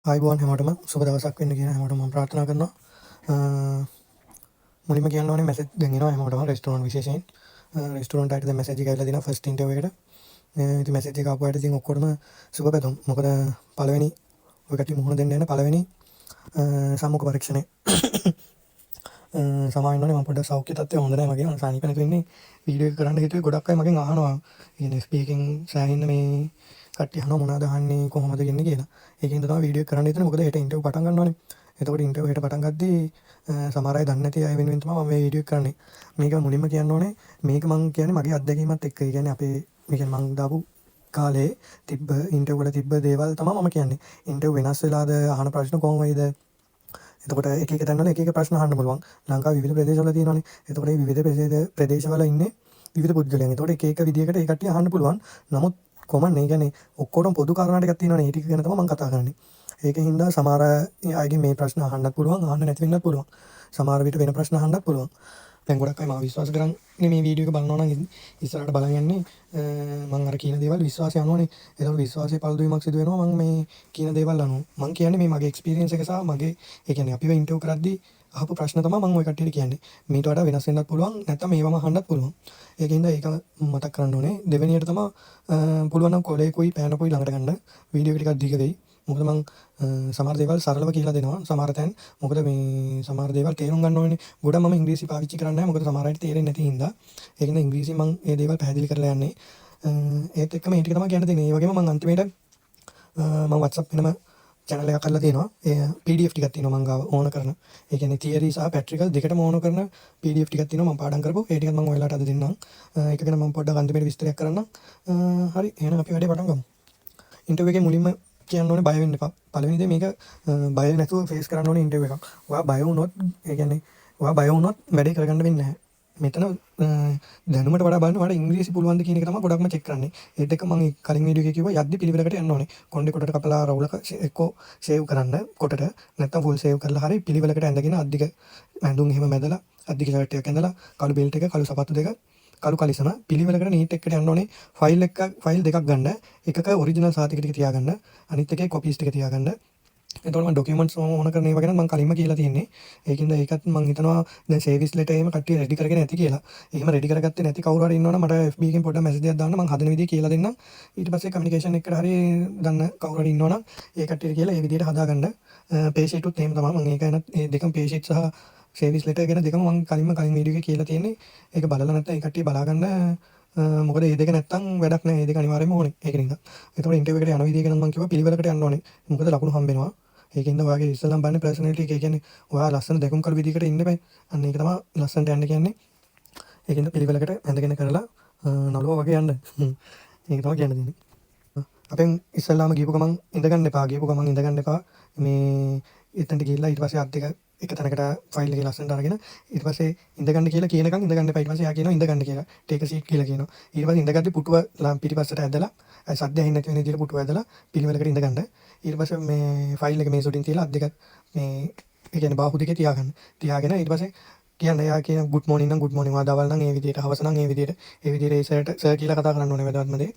ආයිබෝන් හැමෝටම සුබ දවසක් වෙන්න කියලා හැමෝටම මම ප්‍රාර්ථනා කරනවා. මුලින්ම කියන්න ඕනේ මැසේජ් දැන් එනවා හැමෝටම රෙස්ටෝරන්ට් විශේෂයෙන්. රෙස්ටෝරන්ට් ආයිත් දැන් මැසේජ් එක ඇවිල්ලා දිනවා ෆස්ට් ඉන්ටර්විව් එකට. ඉතින් මැසේජ් එක ආපු අයට ඉතින් ඔක්කොටම සුබ පැතුම්. මොකද පළවෙනි ඔය කට්ටිය මුහුණ දෙන්න යන පළවෙනි සම්මුඛ පරීක්ෂණය. සමාවෙන්න ඕනේ මම පොඩ්ඩක් සෞඛ්‍ය තත්ත්වය හොඳ නැහැ මගේ. මම සනීප නැතුව ඉන්නේ. වීඩියෝ එක කරන්න හිතුවේ ගොඩක් අය මගෙන් අහනවා. ඉතින් ස්පීකින් සෑහෙන්න මේ කට්ටිය අහනවා මොනවද අහන්නේ කොහොමද කියන්නේ කියලා. ඒකෙන් තමයි වීඩියෝ එක කරන්න හිතුනේ. මොකද හෙට ඉන්ටර්විව් පටන් ගන්නවානේ. එතකොට ඉන්ටර්විව් හෙට පටන් ගද්දී සමහර අය දන්නේ නැති අය වෙනුවෙන් තමයි මම මේ වීඩියෝ එක කරන්නේ. මේක මුලින්ම කියන්න ඕනේ මේක මම කියන්නේ මගේ අත්දැකීමත් එක්ක. ඒ කියන්නේ අපේ මේ කියන්නේ මම දාපු කාලේ තිබ්බ ඉන්ටර්විව් වල තිබ්බ දේවල් තමයි මම කියන්නේ. ඉන්ටර්විව් වෙනස් වෙලාද අහන ප්‍රශ්න කොහොම වේද? එතකොට එක එක තැන්වල එක එක ප්‍රශ්න අහන්න පුළුවන්. ලංකාවේ විවිධ ප්‍රදේශවල තියෙනවානේ. එතකොට මේ විවිධ ප්‍රදේශවල ඉන්නේ විවිධ පුද්ගලයන්. එතකොට එක එක විදියකට ඒ කට්ටිය අහන්න පුළුවන්. නමුත් කොමන් ඒ කියන්නේ ඔක්කොටම පොදු කාරණා ටිකක් තියෙනවානේ. ඒ ටික ගැන තමයි මම කතා කරන්නේ. ඒකෙන් හින්දා සමහර අයගේ මේ ප්‍රශ්න අහන්නත් පුළුවන්, අහන්න නැති වෙන්නත් පුළුවන්. සමහර විට වෙන ප්‍රශ්න අහන්නත් පුළුවන්. දැන් ගොඩක් අය මාව විශ්වාස කරන්නේ මේ වීඩියෝ එක බලනවා නම් ඉස්සරහට බලන් යන්නේ මම අර කියන දේවල් විශ්වාසය අනුවනේ. ඒතකොට විශ්වාසයේ පළදුවීමක් සිදු වෙනවා මම මේ කියන දේවල් අනුව. මම කියන්නේ මේ මගේ එක්ස්පීරියන්ස් එක සහ මගේ ඒ කියන්නේ අපිව ඉන්ටර්විව් කරද්දී අහපු ප්‍රශ්න තමයි මම ওই කට්ටියට කියන්නේ. මීට වඩා වෙනස් වෙන්නත් පුළුවන් නැත්නම් මේවම අහන්නත් පුළුවන්. ඒකින්ද ඒක මතක් කරගන්න ඕනේ. දෙවෙනියට තමයි පුළුවන් නම් කොලේකුයි පෑනකුයි ළඟට ගන්න. වීඩියෝ එක ටිකක් දිග වෙයි. මොකද මම සමහර දේවල් සරලව කියලා දෙනවා. සමහර තැන් මොකද මේ සමහර දේවල් තේරුම් ගන්න ඕනේ. ගොඩක් මම ඉංග්‍රීසි පාවිච්චි කරන්නේ නැහැ. මොකද සමහර අයට තේරෙන්නේ නැති හින්දා. ඒකින්ද ඉංග්‍රීසි මම මේ දේවල් පැහැදිලි කරලා යන්නේ. ඒත් එක්කම මේ ටික තමයි කියන්න තියෙන්නේ. ඒ වගේම මම අන්තිමේට මම WhatsApp වෙනම channel එකක් කරලා තියෙනවා. ඒ PDF ටිකක් තියෙනවා මම ගාව ඕන කරන. ඒ කියන්නේ theory සහ practical දෙකටම ඕන කරන PDF ටිකක් තියෙනවා මම පාඩම් කරපුවා. ඒ ටිකත් මම ඔයාලට අද දෙන්නම්. ඒක ගැන මම පොඩ්ඩක් අන්තිමේට විස්තරයක් කරන්නම්. හරි එහෙනම් අපි වැඩේ පටන් ගමු. ඉන්ටර්විව් එකේ මුලින්ම කියන්න ඕනේ බය වෙන්න එපා. පළවෙනි දේ මේක බය නැතුව ෆේස් කරන්න ඕනේ ඉන්ටර්විව් එකක්. ඔයා බය වුණොත් ඒ කියන්නේ ඔයා බය වුණොත් වැඩේ කරගන්න වෙන්නේ නැහැ. මෙතන දැනුමට වඩා බලන්න ඔයාලට ඉංග්‍රීසි පුළුවන්ද කියන එක තමයි ගොඩක්ම චෙක් කරන්නේ. ඒත් එක්ක මම කලින් වීඩියෝ එකේ කිව්වා යද්දි පිළිවෙලකට යන්න ඕනේ. කොණ්ඩේ කොටට කපලා රවුලක එක්කෝ සේව් කරන්න කොටට නැත්නම් ෆුල් සේව් කරලා හරි පිළිවෙලකට ඇඳගෙන අද්දික ඇඳුම් එහෙම මැදලා අද්දික ෂර්ට් එකක් ඇඳලා කළු බෙල්ට් එක කළු සපත්තු දෙක කළු කලිසම පිළිවෙලකට නීට් එකට යන්න ඕනේ. ෆයිල් දෙකක් ගන්න. එකක ඔරිජිනල් සාතික ටික තියාගන්න. අනිත් එකේ කොපීස් ටික තියාගන්න. එතකොට මම ඩොකියුමන්ට්ස් ඕන කරන ඒවා ගැන මම කලින්ම කියලා තියෙන්නේ. ඒකින්ද ඒකත් මම හිතනවා දැන් සර්විස් ලෙටර් එහෙම කට්ටිය රෙඩි කරගෙන ඇති කියලා. එහෙම රෙඩි කරගත්තේ නැති කවුරු හරි ඉන්නවනම් මට FB එකෙන් පොඩ්ඩක් මැසේජ් එකක් දාන්න මම හදන විදිය කියලා දෙන්නම්. ඊට පස්සේ කමියුනිකේෂන් එකට හරි දන්න කවුරු හරි ඉන්නවනම් ඒ කට්ටියට කියලා ඒ විදියට හදාගන්න. පේ ෂීට් උත් එහෙම තමයි. මම ඒක ගැන ඒ දෙකම පේ ෂීට් සහ සර්විස් ලෙටර් ගැන දෙකම මම කලින් වීඩියෝ එකේ කියලා තියෙන්නේ. ඒක බලලා නැත්නම් ඒ කට්ටිය බලාගන්න. මොකද මේ දෙක නැත්තම් වැඩක් නැහැ. මේ දෙක අනිවාර්යයෙන්ම ඕනේ. ඒක නිසා. එතකොට ඉන්ටර්විව් එකට යන විදිය ගැන මම කිව්වා පිළිවෙලකට යන්න ඕනේ. මොකද ලකුණු හම්බෙනවා. ඒකින්ද ඔයාගේ ඉස්සෙල්ලාම බලන්නේ පර්සනැලිටි එක. ඒ කියන්නේ ඔයා ලස්සන දෙකුම් කරු විදිහකට ඉන්න බෑ. අන්න ඒක තමයි ලස්සනට යන්න කියන්නේ. ඒකින්ද පිළිවෙලකට ඇඳගෙන කරලා නළුවා වගේ යන්න. ඒක තමයි කියන්න තියෙන්නේ. අපෙන් ඉස්සෙල්ලාම ගිහපු ගමන් ඉඳගන්න එපා. ගිහපු ගමන් ඉඳගන්න එපා. මේ එතනට ගිහිල්ලා ඊට පස්සේ අත් දෙක එක තැනකට ෆයිල් එකේ ලස්සනට අරගෙන ඊට පස්සේ ඉඳගන්න කියලා කියනකම් ඉඳගන්න එපා. ඊට පස්සේ යා කියනවා ඉඳගන්න කියලා. ටේක් අ සීට් කියලා කියනවා. ඊට පස්සේ ඉඳගද්දි පුටුව පිටිපස්සට ඇදලා සද්ද ඇහෙන්නේ නැති වෙන විදිහට පුටුව ඇදලා පිළිවෙලකට ඉඳගන්න. ඊට පස්සේ මේ ෆයිල් එක මේ සුටින් තියලා අත් දෙක මේ ඒ කියන්නේ බාහුව දෙකේ තියාගන්න. තියාගෙන ඊට පස්සේ කියන්න එයා කියන good morning නම් good morning දවල් නම් ඒ විදිහට හවස නම් ඒ විදිහට ඒ සර් කියලා කතා කරන්න ඕනේ වැදගත්ම දේ.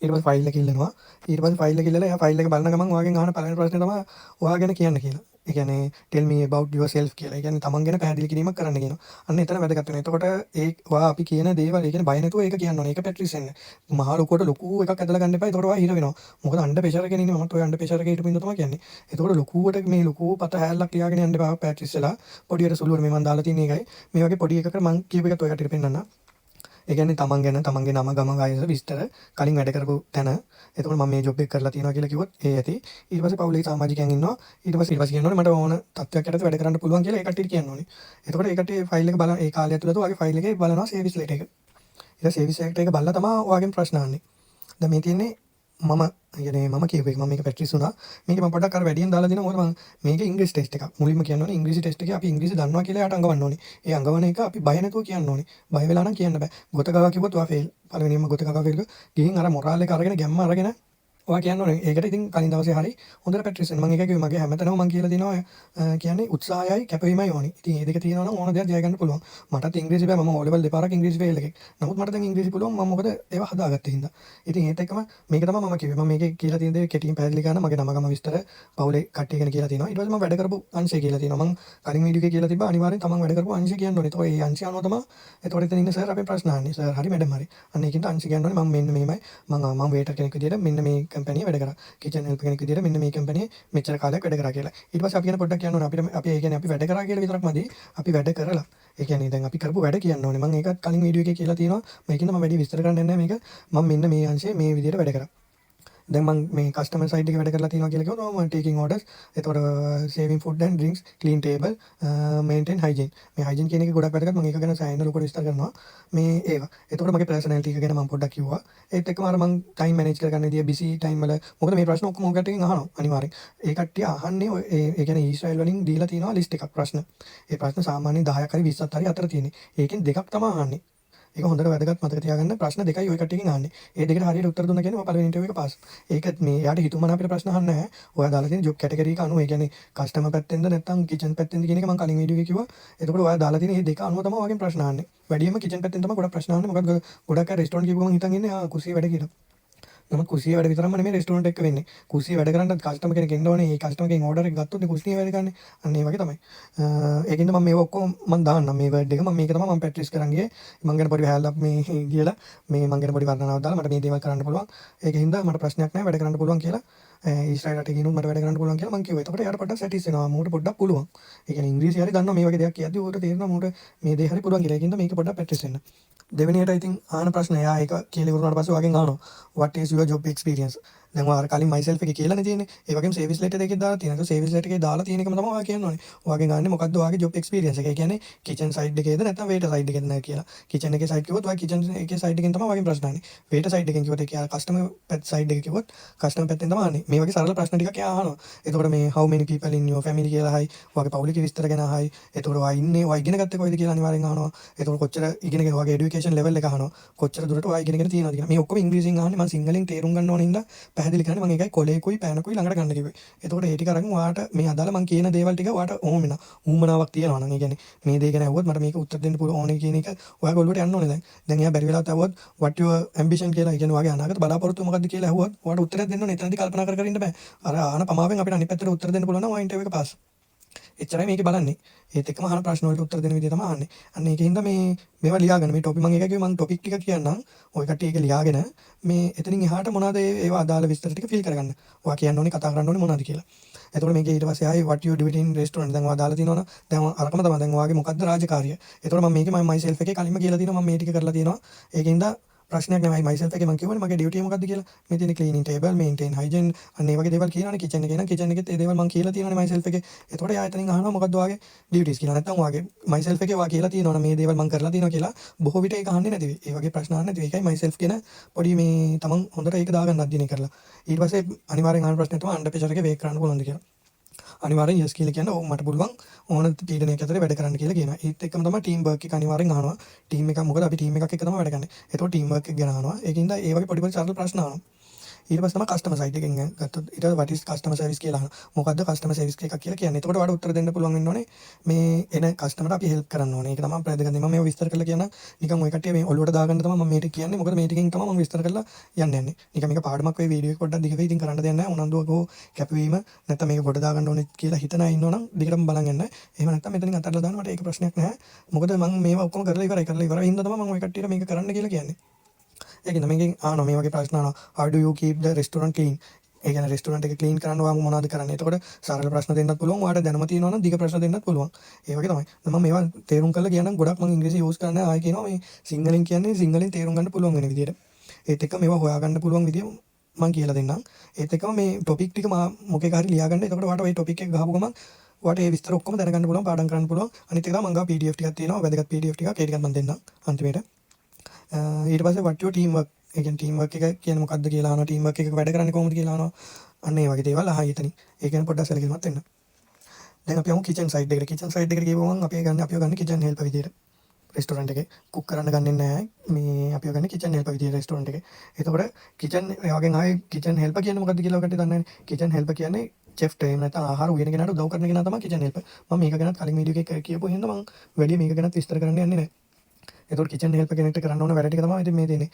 ඊට පස්සේ ෆයිල් එක ඉල්ලනවා. ඊට පස්සේ ෆයිල් එක ඉල්ලලා එයා ෆයිල් එක බලන ගමන් ඔයාගෙන් අහන පළවෙනි ප්‍රශ්නේ තමයි ඔයා ගැන කියන්න කියලා. ඒ කියන්නේ tell me about yourself කියලා. ඒ කියන්නේ තමන් ගැන පැහැදිලි කිරීමක් කරන්න කියනවා. අන්න එතන වැදගත් වෙනවා. එතකොට ඒ ඔයා අපි කියන දේවල් ඒ කියන්නේ බය නැතුව ඒක කියන්න ඕනේ. ඒක පැට්‍රිස් වෙන්න. මහ ලොකුවට ලොකු එකක් ඇදලා ගන්න එපා. එතකොට ඔයා හිර වෙනවා. මොකද අණ්ඩ ප්‍රෙෂර් එකේ ඉන්නේ මමත් ඔය අණ්ඩ ප්‍රෙෂර් එකේ හිටපු ඉඳ තමයි කියන්නේ. එතකොට ලොකුවට මේ ලොකු පත හැල්ලක් ලියාගෙන යන්න එපා පැට්‍රිස් වෙලා. පොඩියට සුළුවට මේ මම දාලා තියෙන එකයි. මේ වගේ පොඩි එකකට මම කියපු එකත් ඔය කටියට පෙන්නන්න. ඒ කියන්නේ තමන් ගැන තමන්ගේ නම ගම වයස විස්තර කලින් වැඩ කරපු තැන. එතකොට මම මේ ජොබ් එක කරලා තියෙනවා කියලා කිව්වොත් ඒ ඇති. ඊට පස්සේ පවුලේ සමාජිකයන් ඉන්නවා. ඊට පස්සේ කියන්න ඕනේ මට ඕන තත්ත්වයක් යටතේ වැඩ කරන්න පුළුවන් කියලා ඒ කට්ටියට කියන්න ඕනේ. එතකොට ඒ කට්ටිය ෆයිල් එක බලන ඒ කාලය ඇතුළත ඔයාගේ ෆයිල් එකේ බලනවා සර්විස් ලෙටර් එක. ඊට සර්විස් ලෙටර් එක බලලා තමයි ඔයාගෙන් ප්‍රශ්න අහන්නේ. දැන් මේ තියෙන්නේ මම කියන්නේ මම කියපු එක. මම මේක පැට්‍රිස් වුණා. මේක මම පොඩ්ඩක් අර වැඩියෙන් දාලා දෙනවා. මොකද මම මේක ඉංග්‍රීසි ටෙස්ට් එකක්. මුලින්ම කියන්න ඕනේ ඉංග්‍රීසි ටෙස්ට් එකේ අපි ඉංග්‍රීසි දන්නවා කියලා යාට අඟවන්න ඕනේ. ඒ අඟවන එක අපි බය නැතුව කියන්න ඕනේ. බය වෙලා නම් කියන්න බෑ. ගොත ගාවා කිව්වොත් ඔයා ෆේල්. පළවෙනියෙන්ම ගොත ගාවා ෆේල්. ගිහින් අර මොරාල් එක අරගෙන ගැම්ම අරගෙන ඔයා කියන්න ඕනේ ඒකට ඉතින් කලින් දවසේ හරි හොඳට ප්‍රැක්ටිස් වෙන්න. මම ඒක කිව්වේ මගේ හැමතැනම මම කියලා තියෙනවා කියන්නේ උත්සාහයයි කැපවීමයි ඕනි. ඉතින් මේ දෙක තියෙනවා නම් ඕන දෙයක් ජය ගන්න පුළුවන්. මටත් ඉංග්‍රීසි බෑ, මම O level දෙපාරක් ඉංග්‍රීසි ෆේල් එකෙක්. නමුත් මට දැන් ඉංග්‍රීසි පුළුවන්. මම මොකද ඒවා හදාගත්තේ හින්දා. ඉතින් ඒත් එක්කම මේක තමයි මම කිව්වේ. මම මේකේ කියලා තියෙන දේ කෙටියෙන් පැහැදිලි කරන්න මගේ නම ගම විස්තර පවුලේ කට්ටිය ගැන කියලා තියෙනවා. ඊට පස්සේ මම වැඩ කරපු අංශය කියලා තියෙනවා. මම කලින් වීඩියෝ එකේ කියලා තිබ්බා අනිවාර්යෙන් තමන් වැඩ කරපු අංශය කියන්න ඕනේ. ඒතකොට ඒ අංශය අනුව තමයි ඒතකොට එතන ඉන්න සර් අපේ ප්‍රශ්න අහන්නේ. සර් හරි මැඩම් හරි. අන්න ඒකින්ද අංශය කියන්න ඕනේ. මම මෙන්න මේමයි. මම වේටර් කෙනෙක් විදියට මෙන්න මේ කම්පැනියේ වැඩ කරා. කිචන් හෙල්පර් කෙනෙක් විදියට මෙන්න මේ කම්පැනියේ මෙච්චර කාලයක් වැඩ කරා කියලා. ඊට පස්සේ අපි කියන පොඩ්ඩක් කියන්න ඕනේ අපිට අපි ඒ කියන්නේ අපි වැඩ කරා කියලා විතරක් මදි. අපි වැඩ කරලා. ඒ කියන්නේ දැන් අපි කරපු වැඩ කියන්න ඕනේ. මම ඒකත් කලින් වීඩියෝ එකේ කියලා තියෙනවා. මේකින්ද මම වැඩි විස්තර කරන්න යන්නේ නැහැ මේක. මම මෙන්න මේ අංශයේ මේ විදියට වැඩ කරා. දැන් මම මේ කස්ටමර් සයිඩ් එකේ වැඩ කරලා තියෙනවා කියලා කිව්වොත් මම ටේකින් ඕඩර්ස් එතකොට saving food and drinks clean table maintain hygiene මේ හයිජීන් කියන එක ගොඩක් වැදගත් මම ඒක ගැන සෑහෙන ලොකුට විස්තර කරනවා මේ ඒවා එතකොට මගේ පර්සනැලිටි එක ගැන මම පොඩ්ඩක් කිව්වා ඒත් එක්කම අර මම ටයිම් මැනේජ් කරගන්න විදිය බිසි ටයිම් වල මොකද මේ ප්‍රශ්න ඔක්කොම ඔයගොල්ලන්ගෙන් අහනවා අනිවාර්යෙන් ඒ කට්ටිය අහන්නේ ඒ කියන්නේ ඊශ්‍රායල් වලින් දීලා තියෙනවා ලිස්ට් එකක් ප්‍රශ්න ඒ ප්‍රශ්න සාමාන්‍යයෙන් 10ක් හරි 20ක් හරි අතර තියෙන්නේ ඒකෙන් දෙකක් තමයි අහන්නේ ඒක හොඳට වැදගත් මතක තියාගන්න ප්‍රශ්න දෙකයි ඔය කට්ටියකින් අහන්නේ. ඒ දෙකට හරියට උත්තර දුන්නා කියන්නේ මම පළවෙනි ඉන්ටර්වියු එක පාස්. ඒක මේ යාට හිතුවමන අපිට ප්‍රශ්න අහන්නේ නැහැ. ඔයා දාලා තියෙන ජොබ් කැටගරි එක අනුව ඒ කියන්නේ කස්ටමර් පැත්තෙන්ද නැත්නම් කිචන් පැත්තෙන්ද කියන එක මම කලින් වීඩියෝ එකේ කිව්වා. එතකොට ඔයා දාලා තියෙන මේ දෙක අනුව තමයි ඔයගෙන් ප්‍රශ්න අහන්නේ. වැඩියෙන්ම කිචන් පැත්තෙන් තමයි ගොඩක් ප්‍රශ්න අහන්නේ. මොකද ගොඩක් අය රෙස්ටොරන්ට් කියපුවම හිතන් ඉන්නේ කුස්සියේ වැඩ කියලා. නමුත් කුස්සියේ වැඩ විතරක්ම නෙමෙයි රෙස්ටොරන්ට් එක වෙන්නේ. කුස්සියේ වැඩ කරන්නත් කස්ටමර් කෙනෙක් එන්න ඕනේ. ඒ කස්ටමර් කෙනෙක් ඕඩර් එක ගත්තොත් කුස්සියේ වැඩ කරන්නේ. අන්න ඒ වගේ තමයි. ඒකින්ද මම මේව ඔක්කොම මම දාන්නම් මේ වර්ඩ් එක. මම මේක තමයි මම ප්‍රැක්ටිස් කරන් ගියේ. මම ගැන පොඩි හැල්ලක් මේ කියලා මේ මම ගැන පොඩි වර්ණනාවක් දාලා මට මේ දේවල් කරන්න පුළුවන්. ඒකින්ද මට ප්‍රශ්නයක් නැහැ වැඩ කරන්න පුළුවන් කියලා. ඊශ්‍රායල් රටේ ගිනුත් මට වැඩ කරන්න පුළුවන් කියලා මම කිව්වා. එතකොට එයාට පොඩ්ඩක් සැටිස් වෙනවා. මූට පොඩ්ඩක් පුළුවන්. ඒ කියන්නේ ඉංග්‍රීසි හරි දන්නවා මේ වගේ දෙයක් කියද්දි ඌට තේරෙනවා මූට මේ දේ හරි පුළුවන් කියලා. ඒකින්ද මේක පොඩ්ඩක් ප්‍රැක්ටිස් වෙන්න. දෙවෙනියට I think ආන ප්‍රශ්න එයා ඒක කියලා ඉවරනාට පස්සේ ඔයගෙන් අහනවා what is your job experience දැන් ඔයා කලින් myself එකේ කියලානේ තියෙන්නේ ඒ වගේම සර්විස් ලෙටර් එකේ දාලා තියෙනවා ඒක සර්විස් ලෙටර් එකේ දාලා තියෙන එකම තමයි ඔයා කියන්න ඕනේ ඔයාගෙන් අහන්නේ මොකක්ද ඔයාගේ job experience එක ඒ කියන්නේ kitchen side එකේද නැත්නම් waiter side එකේද නැහැ කියලා kitchen එකේ side කිව්වොත් ඔයා kitchen එකේ side එකෙන් තමයි ඔයාගෙන් ප්‍රශ්න අහන්නේ waiter side එකෙන් කිව්වොත් ඒක customer side එක කිව්වොත් customer පැත්තෙන් තමයි අහන්නේ මේ වගේ සරල ප්‍රශ්න ටිකක් එයා අහනවා එතකොට මේ how many people in your family කියලා හයි ඔයාගේ පවුලේ විස්තර ගැන හයි එතකොට ඔයා ඉන්නේ ඔයා ඉගෙන ගත්තේ කොයිද කියලා අනිවාර්යෙන් අහනවා එතකොට කොච්චර ඉගෙන ගියා ඔයාගේ education level එක අහනවා කොච්චර දුරට ඔයා ඉගෙනගෙන තියෙනවද කියලා. මේ ඔක්කොම ඉංග්‍රීසියෙන් අහන්නේ මම සිංහලෙන් තේරුම් ගන්න ඕන හින්දා පැහැදිලි කරන්නේ මම ඒකයි කොලේකුයි පෑනකුයි ළඟට ගන්න කිව්වේ. එතකොට ඒ ටික අරගෙන ඔයාට මේ අදාළ මම කියන දේවල් ටික ඔයාට ඕම වෙනවා. ඌමනාවක් තියෙනවා නම් ඒ කියන්නේ මේ දේ ගැන අහුවොත් මට මේක උත්තර දෙන්න පුළුවන් ඕනේ කියන එක ඔයා ගොල්ලොට යන්න ඕනේ දැන්. දැන් එයා බැරි වෙලාවත් අහුවොත් what your ambition කියලා. ඒ කියන්නේ ඔයාගේ අනාගත බලාපොරොත්තු මොකක්ද කියලා අහුවොත් ඔයාට උත්තරයක් දෙන්න ඕනේ. එතනදී කල්පනා කර කර ඉන්න බෑ. අර ආන පමාවෙන් අපිට අනිත් පැත්තට උත්තර දෙන්න පුළුවන් නම් ඔයා ඉන්ටර්වියු එක පාස්. එච්චරයි මේකේ බලන්නේ. ඒත් එක්කම අහන ප්‍රශ්න වලට උත්තර දෙන විදිය තමයි අහන්නේ. අන්න ඒකින්ද මේවා ලියාගන්න. මේ ටොපික් මම එක කිව්වේ මම ටොපික් ටික කියන්නම්. ඔය කට්ටිය ඒක ලියාගෙන මේ එතනින් එහාට මොනවද ඒවා අදාළ විස්තර ටික ෆිල් කරගන්න. ඔයා කියන්න ඕනේ කතා කරන්න ඕනේ මොනවද කියලා. එතකොට මේකේ ඊට පස්සේ ආයේ what you do it in restaurant දැන් ඔයා දාලා තියෙනවනේ. දැන් අරකම තමයි දැන් ඔයාගේ මොකද්ද රාජකාරිය. එතකොට මම මේකේ මම myself එකේ කලින්ම කියලා තියෙනවා මම මේ ටික කරලා තියෙනවා. ඒකින්ද ප්‍රශ්නයක් නෙමෙයි myself එකේ මම කියවනේ මගේ ඩියුටි එක මොකක්ද කියලා. මේ තියෙන cleaning table, maintain hygiene අන්න ඒ වගේ දේවල් කියනවනේ kitchen එකේ නම් kitchen එකෙත් ඒ දේවල් මම කියලා තියෙනවනේ myself එකේ. එතකොට එයා එතනින් අහනවා මොකක්ද ඔයාගේ duties කියලා. නැත්නම් ඔයාගේ myself එකේ ඔයා කියලා තියෙනවනේ මේ දේවල් මම කරලා තියෙනවා කියලා. බොහෝ විට ඒක අහන්නේ නැති වෙයි. ඒ වගේ ප්‍රශ්න අහන්නේ නැති වෙයි. ඒකයි myself කියන පොඩි මේ තමන් හොඳට ඒක දාගන්න අධ්‍යයනය කරලා. ඊට පස්සේ අනිවාර්යෙන් අහන ප්‍රශ්නේ තමයි under pressure එකේ වේක් කරන්න පුළුවන්ද කියලා. අනිවාර්යෙන් yes කියලා කියන්නේ ඔව් මට පුළුවන් ඕන පීඩනයක් ඇතුලේ වැඩ කරන්න කියලා කියනවා. ඒත් එක්කම තමයි ටීම් වර්ක් එක අනිවාර්යෙන් අහනවා. ටීම් එක මොකද අපි ටීම් එකක් එක්ක තමයි වැඩ කරන්නේ. ඒතකොට ටීම් වර්ක් එක ගැන අහනවා. ඒකින්ද ඒ වගේ පොඩි පොඩි සරල ප්‍රශ්න අහනවා. ඊට පස්සේ තමයි කස්ටමර් සයිඩ් එකෙන් ගත්තොත් ඊට what is customer service කියලා අහනවා. මොකද්ද customer service එකක් කියලා කියන්නේ. එතකොට ඔයාලට උත්තර දෙන්න පුළුවන් වෙන්න ඕනේ. මේ එන කස්ටමර්ට අපි හෙල්ප් කරන්න ඕනේ. ඒක තමයි ප්‍රයත්න මම මේව විස්තර කරලා කියනවා. නිකන් ඔය කට්ටිය මේ ඔළුවට දාගන්න තමයි මම මේ ටික කියන්නේ. මොකද මේ ටිකෙන් තමයි මම විස්තර කරලා යන්නේ. නිකන් මේක පාඩමක් වෙයි වීඩියෝ එක පොඩ්ඩක් දිග වෙයි. ඉතින් කරන්න දෙයක් නැහැ. උනන්දුවක හෝ කැපවීම නැත්නම් මේක කොට දාගන්න ඕනේ කියලා හිතන අය ඉන්නවනම් දිගටම බලන් යන්න. එහෙම නැත්නම් මෙතනින් අතහැරලා දාන්න මට ඒක ප්‍රශ්නයක් නැහැ. මොකද මම මේවා ඔක්කොම කරලා ඉවරයි. හින්දා තමයි මම ඔය කට්ටියට මේක කරන්න කියලා කියන්නේ. ඒකින්ද මේකෙන් අහනවා මේ වගේ ප්‍රශ්න අහනවා how do you keep the restaurant clean ඒ කියන්නේ රෙස්ටොරන්ට් එක ක්ලීන් කරන්න ඔයා මොනවද කරන්නේ එතකොට සරල ප්‍රශ්න දෙන්නත් පුළුවන් ඔයාට දැනුම තියෙනවා නම් දිග ප්‍රශ්න දෙන්නත් පුළුවන් ඒ වගේ තමයි මම මේවා තේරුම් කරලා කියනනම් ගොඩක් මම ඉංග්‍රීසි යූස් කරන්නේ ආයෙ කියනවා මේ සිංහලෙන් කියන්නේ සිංහලෙන් තේරුම් ගන්න පුළුවන් වෙන විදියට ඒත් එක්ක මේවා හොයාගන්න පුළුවන් විදිය මම කියලා දෙන්නම් ඒත් එක්කම මේ ටොපික් ටික මොකේක හරි ලියාගන්න එතකොට ඔයාට ওই ටොපික් එක ගහපු ගමන් ඔයාට ඒ විස්තර ඔක්කොම දැනගන්න පුළුවන් පාඩම් කරන්න පුළුවන් අනිත් එක තමයි මම ගාව PDF ටිකක් තියෙනවා වැදගත් PDF ටිකක් ඒ ටිකත් මම දෙන්නම් අන්තිමේට ඊට පස්සේ what your team work ඒ කියන්නේ ටීම් වර්ක් එක කියන්නේ මොකක්ද කියලා අහනවා ටීම් වර්ක් එක වැඩ කරන්නේ කොහොමද කියලා අහනවා අන්න ඒ වගේ දේවල් අහයි එතනින් ඒ කියන්නේ පොඩ්ඩක් සැලකිලිමත් වෙන්න දැන් අපි යමු කිචන් සයිඩ් එකට කිචන් සයිඩ් එකට ගිහුවම අපි ගන්න කිචන් හෙල්පර් විදියට රෙස්ටෝරන්ට් එකේ කුක් කරන්න ගන්නෙ නැහැ. මේ අපි ගන්නේ කිචන් හෙල්පර් විදියට රෙස්ටෝරන්ට් එකේ. එතකොට කිචන් එයාගෙන් ආයේ කිචන් හෙල්පර් කියන්නේ මොකක්ද කියලා ඔකට දන්නේ නැහැ. කිචන් හෙල්පර් කියන්නේ චෙෆ් එහෙම නැත්නම් ආහාර උයන කෙනාට උදව් කරන කෙනා තමයි කිචන් හෙල්පර්. මම මේක ගැනත් කලින් වීඩියෝ එකේ කියපු හින්දා මම වැඩි මේක ගැනත් විස්තර කරන්න යන්නේ නැහැ. එතකොට කිචන් හෙල්පර් කෙනෙක්ට කරන්න ඕන වැඩ ටික තමයි ඉතින් මේ තියෙන්නේ.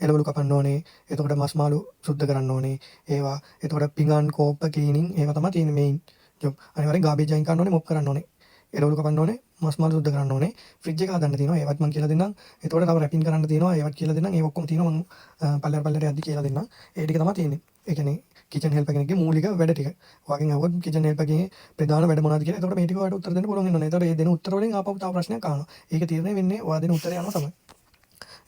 එළවලු කපන්න ඕනේ. එතකොට මස් මාළු සුද්ධ කරන්න ඕනේ. ඒවා එතකොට පිඟන් කෝප්ප කීනින් ඒවා තමයි තියෙන්නේ මේන් ජොබ්. අනිවාර්යෙන් ගාබේජ් අයින් කරන්න ඕනේ, මොප් කරන්න ඕනේ. එළවලු කපන්න ඕනේ, මස් මාළු සුද්ධ කරන්න ඕනේ. ෆ්‍රිජ් එක හදන්න තියෙනවා. ඒවත් මම කියලා දෙන්නම්. එතකොට තව රැපින් කරන්න තියෙනවා. ඒවත් කියලා දෙන්නම්. ඒ ඔක්කොම තියෙනවා මම පල්ලයට යද්දි කියලා දෙන්නම්. ඒ ටික තමයි තියෙන්නේ. ඒ කියන්නේ කිචන් හෙල්පර් කෙනෙක්ගේ මූලික වැඩ ටික. ඔයගෙන් අහුවොත් කිචන් හෙල්පර්ගේ ප්‍රධාන වැඩ මොනවද කියලා. එතකොට මේ ටික ඔයාලට උත්තර දෙන්න පුළුවන් වෙනවා. එතකොට මේ දෙන උත්තර වලින් ආපහු තව ප්‍රශ්නයක් අහනවා. ඒක තීරණය වෙන්නේ ඔයා දෙන උත්තරය අනුව තමයි.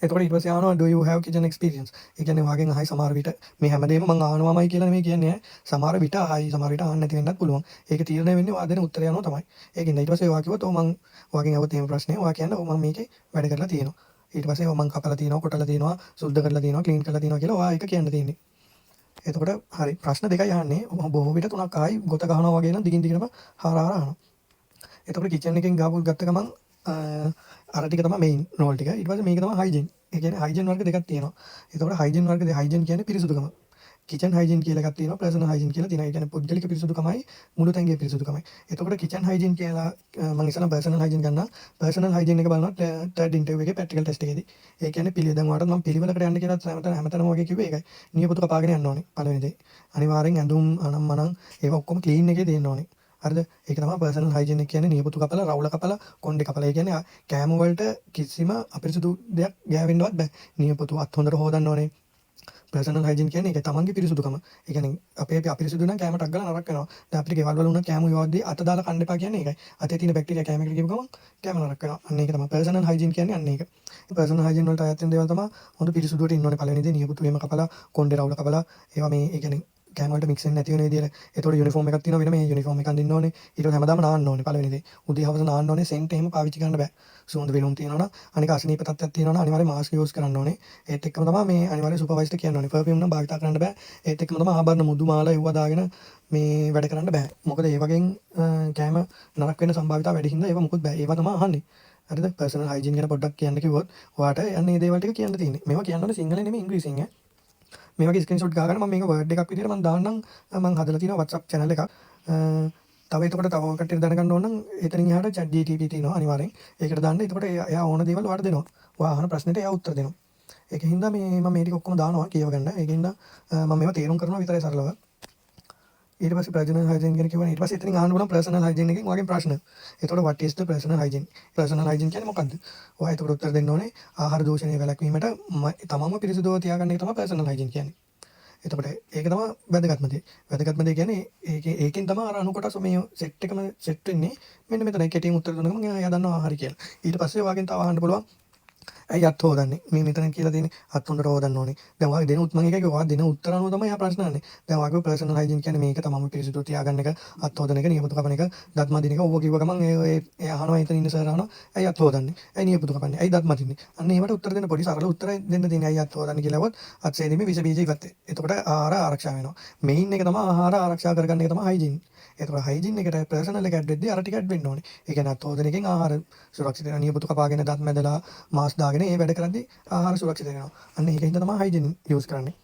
එතකොට ඊට පස්සේ අහනවා do you have kitchen experience? ඒ කියන්නේ ඔයගෙන් අහයි සමහර විට මේ හැමදේම මම අහනවාමයි කියලා නෙමෙයි කියන්නේ. සමහර විට අහයි සමහර විට අහන්න නැති වෙන්නත් පුළුවන්. ඒක තීරණය වෙන්නේ ඔයා දෙන උත්තරය අනුව තමයි. ඒකින්ද ඊට පස්සේ ඔයා කිව්වොත් මම ඔයගෙන් අහුවොත් එහෙම ප්‍රශ්නේ ඔයා කියන්නේ මම මේකේ වැඩ කරලා තියෙනවා. ඊට පස්සේ මම කපලා තියෙනවා, කොටලා තියෙනවා, සුද්ධ කරලා තියෙනවා, ක්ලීන් කරලා තියෙනවා කියලා ඔයා ඒක කියන්න තියෙන්නේ. එතකොට හරි ප්‍රශ්න දෙකයි අහන්නේ. බොහෝ විට තුනක් ආයි ගොත ගහනවා වගේ නම් දිගින් දිගටම හාරා අහනවා. එතකොට කිචන් එකෙන් ගත්ත ගමන් අර ටික තමයි මේන් රෝල් ටික. ඊට පස්සේ මේක තමයි හයිජීන්. ඒ කියන්නේ හයිජීන් වර්ග දෙකක් තියෙනවා. එතකොට හයිජීන් වර්ග දෙක හයිජීන් කියන්නේ පිරිසුදුකම. කිචන් හයිජීන් කියලා එකක් තියෙනවා, පර්සනල් හයිජීන් කියලා තියෙනවා. ඒ කියන්නේ පුද්ගලික පිරිසුදුකමයි මුළු තැන්ගේ පිරිසුදුකමයි. එතකොට කිචන් හයිජීන් කියලා මම ඉස්සෙල්ලා පර්සනල් හයිජීන් ගන්නවා. පර්සනල් හයිජීන් එක බලනවා තර්ඩ් ඉන්ටර්වියු එකේ ප්‍රැක්ටිකල් ටෙස්ට් එකේදී. ඒ කියන්නේ පිළිවෙල දැන් ඔයාලට මම පිළිවෙලකට යන්න කියලා හැමතැනම වගේ කිව්වේ ඒකයි. නියපොතු කපාගෙන යන්න ඕනේ පළවෙනි දේ. අනිවාර්යෙන් ඇඳුම් අනම්මනම් ඒවා ඔක්කොම ක්ලීන් එකේ තියෙන්න ඕනේ. හරිද? ඒක තමයි පර්සනල් හයිජීන් එක කියන්නේ. නියපොතු කපලා, රවුල කපලා, කොණ්ඩේ කපලා. ඒ කියන්නේ කෑම වලට කිසිම අපිරිසුදු දෙයක් ගෑවෙන්නවත් බෑ. නියපොතු අත් හොඳට හොදන්න ඕනේ. පර්සනල් හයිජීන් කියන්නේ ඒක තමන්ගේ පිරිසුදුකම. ඒ කියන්නේ අපේ අපිරිසුදු නම් කෑම ටක් ගාලා නරක වෙනවා. දැන් අපිට ගෙවල් වල උනත් කෑම යවද්දී අත දාලා කන්න එපා කියන්නේ ඒකයි. අතේ තියෙන බැක්ටීරියා කෑම එකට ගිහම ගමන් කෑම නරක වෙනවා. අන්න ඒක තමයි පර්සනල් හයිජීන් කියන්නේ. අන්න ඒක. පර්සනල් හයිජීන් වලට අයත් වෙන දේවල් තමයි හොඳ පිරිසුදුවට ඉන්න ඕනේ. පළවෙනි දේ නියපොතු එහෙම කපලා, කොණ්ඩේ රවුල කපලා ඒවා මේ ඒ කියන්නේ කෑම වලට මික්ස් වෙන්නේ නැති වෙන විදියට. ඒතකොට යුනිෆෝම් එකක් තියෙනවා වෙන මේ යුනිෆෝම් එක අඳින්න ඕනේ. ඊට පස්සේ හැමදාම නාන්න ඕනේ පළවෙනි දේ. උදේ හවස නාන්න ඕනේ. සෙන්ට් එහෙම පාවිච්චි කරන්න බෑ. සුවඳ වෙනුම් තියෙනවා නම් අනික අසනීප තත්ත්වයක් තියෙනවා නම් අනිවාර්යෙන් මාස්ක් යූස් කරන්න ඕනේ. ඒත් එක්කම තමයි මේ අනිවාර්යෙන් සුපර්වයිසර්ට කියන්න ඕනේ. පර්ෆියුම් නම් භාවිත කරන්න බෑ. ඒත් එක්කම තමයි ආභරණ මුදු මාලා ඒවා දාගෙන මේ වැඩ කරන්න බෑ. මොකද ඒ වගේන් කෑම නරක වෙන සම්භාවිතාව වැඩි හින්දා ඒවා මොකුත් බෑ. ඒවා තමයි අහන්නේ. හරිද? පර්සනල් හයිජීන් ගැන පොඩ්ඩක් කියන්න කිව්වොත් ඔයාට යන්නේ මේ දේවල් ටික කියන්න තියෙන්නේ. මේවා කියන්න ඕනේ සිංහලෙන් නෙමෙයි ඉංග්‍රීසියෙන් ඈ. මේ වගේ ස්ක්‍රීන්ෂොට් ගාගෙන මම මේක වර්ඩ් එකක් විදියට මම දාන්නම්. මම හදලා තියෙනවා WhatsApp channel එකක්. තව එතකොට තව කට්ටියට දැනගන්න ඕන නම් එතනින් එහාට chat GTP තියෙනවා අනිවාර්යෙන්. ඒකට දාන්න. එතකොට එයා ඕන දේවල් ඔයාලට දෙනවා. ඔයා අහන ප්‍රශ්නෙට එයා උත්තර දෙනවා. ඒකින්ද මම මේ ටික ඔක්කොම දානවා කියව ගන්න. ඒකින්ද මම මේවා තේරුම් කරනවා විතරයි සරලව. ඊට පස්සේ පර්සනල් හයිජීන් ගැන කිව්වනේ. ඊට පස්සේ එතනින් අහන්න බලන්න පර්සනල් හයිජීන් එකෙන් ඔයගෙන් ප්‍රශ්න. එතකොට what is the personal hygiene? Personal hygiene කියන්නේ මොකක්ද? ඔයා එතකොට උත්තර දෙන්න ඕනේ. ආහාර දූෂණය වැළැක්වීමට තමන්ම පිරිසිදුව තියාගන්න එක තමයි පර්සනල් හයිජීන් කියන්නේ. එතකොට ඒක තමයි වැදගත්ම දේ. වැදගත්ම දේ කියන්නේ ඒකෙන් තමයි අර අණු කොටස මේ සෙට් එකම සෙට් වෙන්නේ. මෙන්න මෙතන කෙටියෙන් උත්තර දුන්න ගමන් එයා දන්නවා හරි කියලා. ඊට පස්සේ ඔයාගෙන් තව අහන්න පුළුවන්. ඇයි අත් හොදන්නේ? මේ මෙතන කියලා තියෙන්නේ අත් හොඳට හොදන්න ඕනේ. දැන් ඔයාගේ දෙන මම එකයි ඔයා දෙන උත්තර අනුව තමයි එයා ප්‍රශ්න අහන්නේ. දැන් ඔයාගේ පර්සනල් හයිජීන් කියන්නේ මේක තමම පිරිසිදු තියාගන්න එක, අත් හොදන එක, නියපොතු කපන එක, දත් මදින එක. ඕක කිව්ව ගමන් ඒ අහනවා එතන ඉන්න සර් අහනවා. ඇයි අත් හොදන්නේ? ඇයි නියපොතු කපන්නේ? ඇයි දත් මදින්නේ? අන්න ඒවට උත්තර දෙන්න පොඩි සරල උත්තර දෙන්න තියෙන්නේ. ඇයි අත් හොදන්නේ කියලා වොත් අත් සේදීමේ විස බීජ ඉවත්තේ. එතකොට ආහාර ආරක්ෂා වෙනවා. මේයින් එක තමයි ආහාර ආරක්ෂා කරගන්න එක තමයි හයිජීන්. එතකොට හයිජීන් එකට පර්සනල් එක ඇඩ් වෙද්දී අර ටික ඇඩ් වෙන්න ඕනේ. ඒ කියන්නේ අත් හොදන එකෙන් ආහාර සුරක්ෂිත වෙනවා. නියපොතු කපාගෙන දත් මැදලා මාස් දාගෙන ඒ වැඩ කරද්දී ආහාර සුරක්ෂිත වෙනවා. අන්න ඒකින්ද තමයි හයිජීන් යූස් කරන්නේ.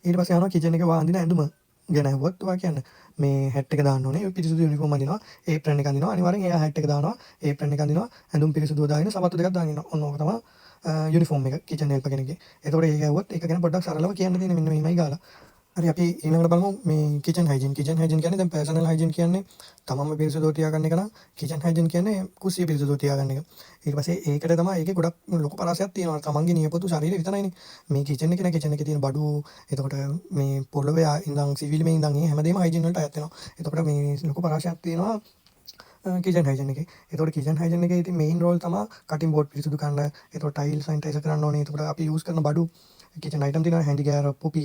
ඊට පස්සේ අහනවා කිචන් එකේ වාඳින ඇඳුම ගැන අහුවොත් ඔයා කියන්නේ මේ හැට් එක දාන්න ඕනේ. පිරිසුදු යුනිෆෝම් අඳිනවා. ඒප්‍රන් එක අඳිනවා. අනිවාර්යෙන් එයා හැට් එක දානවා. ඒප්‍රන් එක අඳිනවා. ඇඳුම් පිරිසුදුව දාගෙන සපත්තු දෙකක් දාගෙන ඉන්නවා. ඔන්න ඕක තමයි යුනිෆෝම් එක කිචන් හෙල්පර් කෙනෙක්ගේ. එතකොට ඒක ඇහුවොත් ඒක ගැන පොඩ්ඩක් සරලව කියන්න තියෙන්නේ මෙන්න මෙහෙමයි ගාලා. හරි අපි ඊළඟට බලමු මේ කිචන් හයිජීන්. කිචන් හයිජීන් කියන්නේ දැන් පර්සනල් හයිජීන් කියන්නේ තමන්ම පිරිසිදුව තියාගන්න එක නම් කිචන් හයිජීන් කියන්නේ කුස්සිය පිරිසිදුව තියාගන්න එක. ඊට පස්සේ ඒකට තමයි ඒකේ ගොඩක් ලොකු පරාසයක් තියෙනවා. තමන්ගේ නියපොතු ශරීරය විතරයිනේ. මේ කිචන් එකේ නේ කිචන් එකේ තියෙන බඩු එතකොට මේ පොළවේ ඉඳන් සිවිල් මේ ඉඳන් හැමදේම හයිජීන් වලට අයත් වෙනවා. එතකොට මේ ලොකු පරාසයක් තියෙනවා කිචන් හයිජීන් එකේ. එතකොට කිචන් හයිජීන් එකේ ඉතින් මේන් රෝල් තමයි කටින් බෝඩ් පිරිසිදු කරන්න. එතකොට ටයිල් සැනිටයිසර් කරන්න ඕනේ. එතකොට අපි යූස් කරන බඩු කිචන් අයිටම් තියෙනවා හැන්ඩි ගෑරප් පුපි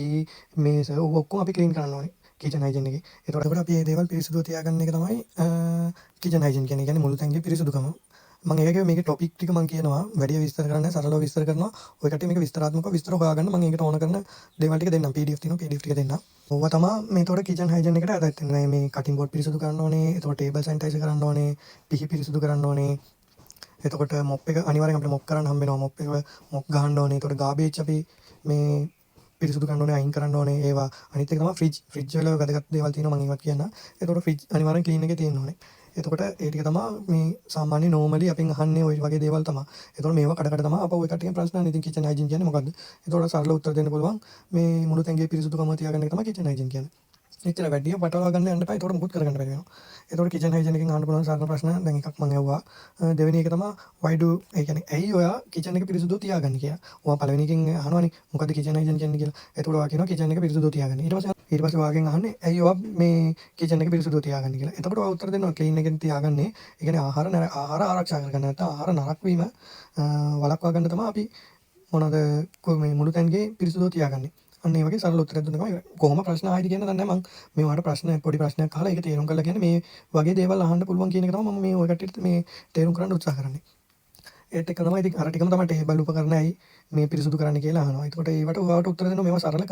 මේස ඔක්කොම අපි ක්ලීන් කරන්න ඕනේ කිචන් හයිජීන් එකේ. එතකොට අපි මේ දේවල් පිරිසිදුව තියාගන්න එක තමයි කිචන් හයිජීන් කියන්නේ. කියන්නේ මුළු තැන්ගේ පිරිසිදුකම. මම ඒකේ මේකේ ටොපික් ටික මම කියනවා වැඩි විස්තර කරන්න සරලව විස්තර කරනවා. ඔය කට්ටිය මේක විස්තරාත්මකව විස්තර හොයාගන්න මම ඒකට ඕන කරන දේවල් ටික දෙන්නම්. PDF තියෙනවා PDF ටික දෙන්නම්. ඕවා තමයි මේතොර කිචන් හයිජීන් එකට අයත් වෙන්නේ. මේ කටින් බෝඩ් පිරිසිදු කරන්න ඕනේ. එතකොට ටේබල් සැනිටයිසර් කරන්න ඕනේ. පිහි පිරිසිදු කරන්න ඕනේ. එතකොට මොප් එක අනිවාර්යෙන් අපිට මොප් කරන්න හම්බ වෙනවා. මොප් එක මොප් ගහන්න ඕනේ. එතකොට ගාබේජ් අපි මේ පිරිසිදු කරන්න ඕනේ, අයින් කරන්න ඕනේ ඒවා. අනිත් එක තමයි ෆ්‍රිජ් වල වැදගත් දේවල් තියෙනවා මම ඒවත් කියන්න. එතකොට ෆ්‍රිජ් අනිවාර්යෙන් ක්ලීන් එකේ තියෙන්න ඕනේ. එතකොට ඒ ටික තමයි මේ සාමාන්‍ය නෝමලි අපෙන් අහන්නේ ওই වගේ දේවල් තමයි. එතකොට මේවා කඩ තමයි අපෝ ඔය කට්ටියන් ප්‍රශ්න අහන්නේ. ඉතින් කිචන් හයිජීන් කියන්නේ මොකද්ද? එතකොට සරල උත්තර දෙන්න පුළුවන්. මේ මුළු තැන්ගේ පිරිසිදුකම තියාගන්න එක තමයි කිචන් හයිජීන් කියන්නේ. එච්චර වැඩිය පටලවා ගන්න යන්න එපා. එතකොට මුකුත් කරගන්න බැරි වෙනවා. එතකොට කිචන් හයිජීන් එකෙන් අහන්න පුළුවන් සරල ප්‍රශ්න දැන් එකක් මම අහුවා. දෙවෙනි එක තමයි why do ඒ කියන්නේ ඇයි ඔයා කිචන් එක පිරිසිදු තියාගන්නේ කියලා. ඔයා පළවෙනි එකෙන් අහනවනේ මොකද්ද කිචන් හයිජීන් කියන්නේ කියලා. එතකොට ඔයා කියනවා කිචන් එක පිරිසිදු තියාගන්න. ඊට පස්සේ ඔයාගෙන් අහන්නේ ඇයි ඔයා මේ කිචන් එක පිරිසිදු තියාගන්නේ කියලා. එතකොට ඔයා උත්තර දෙනවා ක්ලීන් එකෙන් තියාගන්නේ. ඒ කියන්නේ ආහාර ආරක්ෂා කරගන්න නැත්නම් ආහාර නරක වීම වළක්වා ගන්න තමයි අපි මොනවද මේ මුළු තැන්ගේ පිරිසිදු තියාගන්නේ. අන්න ඒ වගේ සරල උත්තරයක් දුන්නා තමයි කොහොම ප්‍රශ්න ආයිද කියන දන්නේ නැහැ මම මේ වගේ ප්‍රශ්න පොඩි ප්‍රශ්නයක් අහලා ඒක තේරුම් කරලා කියන්නේ මේ වගේ දේවල් අහන්න පුළුවන් කියන එක තමයි මම මේ ඔය කට්ටියට මේ තේරුම් කරන්න උත්සාහ කරන්නේ. ඒත් එක තමයි ඉතින් අර ටිකම තමයි ටේබල් උපකරණයි මේ පිරිසුදු කරන්න කියලා අහනවා. ඒකට ඒවට ඔයාලට උත්තර දෙන්න මේවා සරල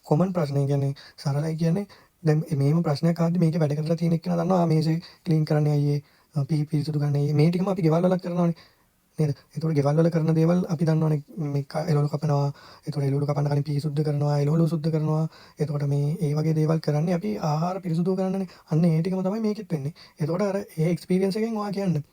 කොමන් ප්‍රශ්න. ඒ කියන්නේ සරලයි කියන්නේ දැන් මේම ප්‍රශ්නයක් ආද්දි මේකේ වැඩ කරලා තියෙන එක්කන දන්නවා මේසේ ක්ලීන් කරන්නේ අයියේ පිරිසුදු කරන්නේ අයියේ මේ ටිකම අපි ගෙවල් වල කරනවානේ. නේද? ඒතකොට ගෙවල් වල කරන දේවල් අපි දන්නවනේ මේ එළවලු කපනවා. ඒතකොට එළවලු කපන්න කලින් පී සුද්ධ කරනවා, එළවලු සුද්ධ කරනවා. ඒතකොට මේ ඒ වගේ දේවල් කරන්නේ අපි ආහාර පිරිසුදු කරන්නනේ. අන්න ඒ ටිකම තමයි මේකෙත් වෙන්නේ. ඒතකොට අර ඒ එක්ස්පීරියන්ස් එකෙන් ඔයා කියන්නේ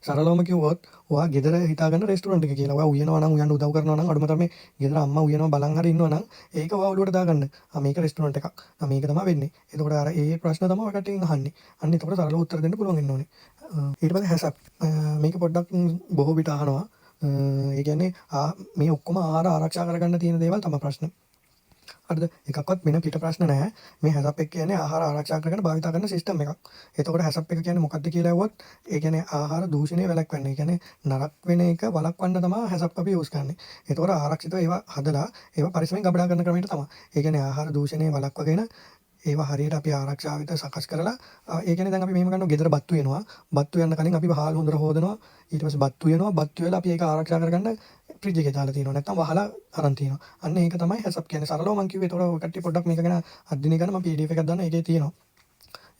සරලවම කිව්වොත් ඔයා ගෙදර හිතාගන්න රෙස්ටුරන්ට් එක කියලා. ඔයා උයනවා නම් උයන්න උදව් කරනවා නම් අඩුම තරමේ ගෙදර අම්මා උයනවා බලන් හරි ඉන්නවා නම් ඒක ඔයා ඔළුවට දාගන්න. මේක රෙස්ටුරන්ට් එකක්. මේක තමයි වෙන්නේ. එතකොට අර ඒ ප්‍රශ්න තමයි ඔය කට්ටියන් අහන්නේ. අන්න එතකොට සරල උත්තර දෙන්න පුළුවන් වෙන්න ඕනේ. ඊට පස්සේ හැසප් මේක පොඩ්ඩක් බොහෝ විට අහනවා. ඒ කියන්නේ මේ ඔක්කොම ආහාර ආරක්ෂා කරගන්න තියෙන දේවල් තමයි ප්‍රශ්න. හරිද? එකක්වත් වෙන පිට ප්‍රශ්න නැහැ. මේ හැසප් එක කියන්නේ ආහාර ආරක්ෂා කරගෙන භාවිත කරන සිස්ටම් එකක්. එතකොට හැසප් එක කියන්නේ මොකක්ද කියලා ඇහුවොත් ඒ කියන්නේ ආහාර දූෂණය වැළැක්වන්න. ඒ කියන්නේ නරක වෙන එක වළක්වන්න තමයි හැසප් අපි යූස් කරන්නේ. එතකොට ආරක්ෂිතව ඒවා හදලා ඒවා පරිස්සමෙන් ගබඩා කරන ක්‍රමයට තමයි. ඒ කියන්නේ ආහාර දූෂණය වළක්වගෙන ඒවා හරියට අපි ආරක්ෂාවිත සකස් කරලා ඒ කියන්නේ දැන් අපි මෙහෙම ගන්නවා ගෙදර බත්තු වෙනවා. බත්තු යන්න කලින් අපි වහල් හොඳට හොදනවා. ඊට පස්සේ බත්තු වෙනවා. බත්තු වෙලා අපි ඒක ආරක්ෂා කරගන්න ෆ්‍රිජ් එකේ දාලා තියෙනවා. නැත්නම් වහලා අරන් තියෙනවා. අන්න ඒක තමයි හැසප් කියන්නේ. සරලව මම කිව්වේ. ඒතකොට ඔය කට්ටිය පොඩ්ඩක් මේක ගැන අධ්‍යයනය කරන්න මම PDF එකක් දාන්න. ඒකේ තියෙනවා.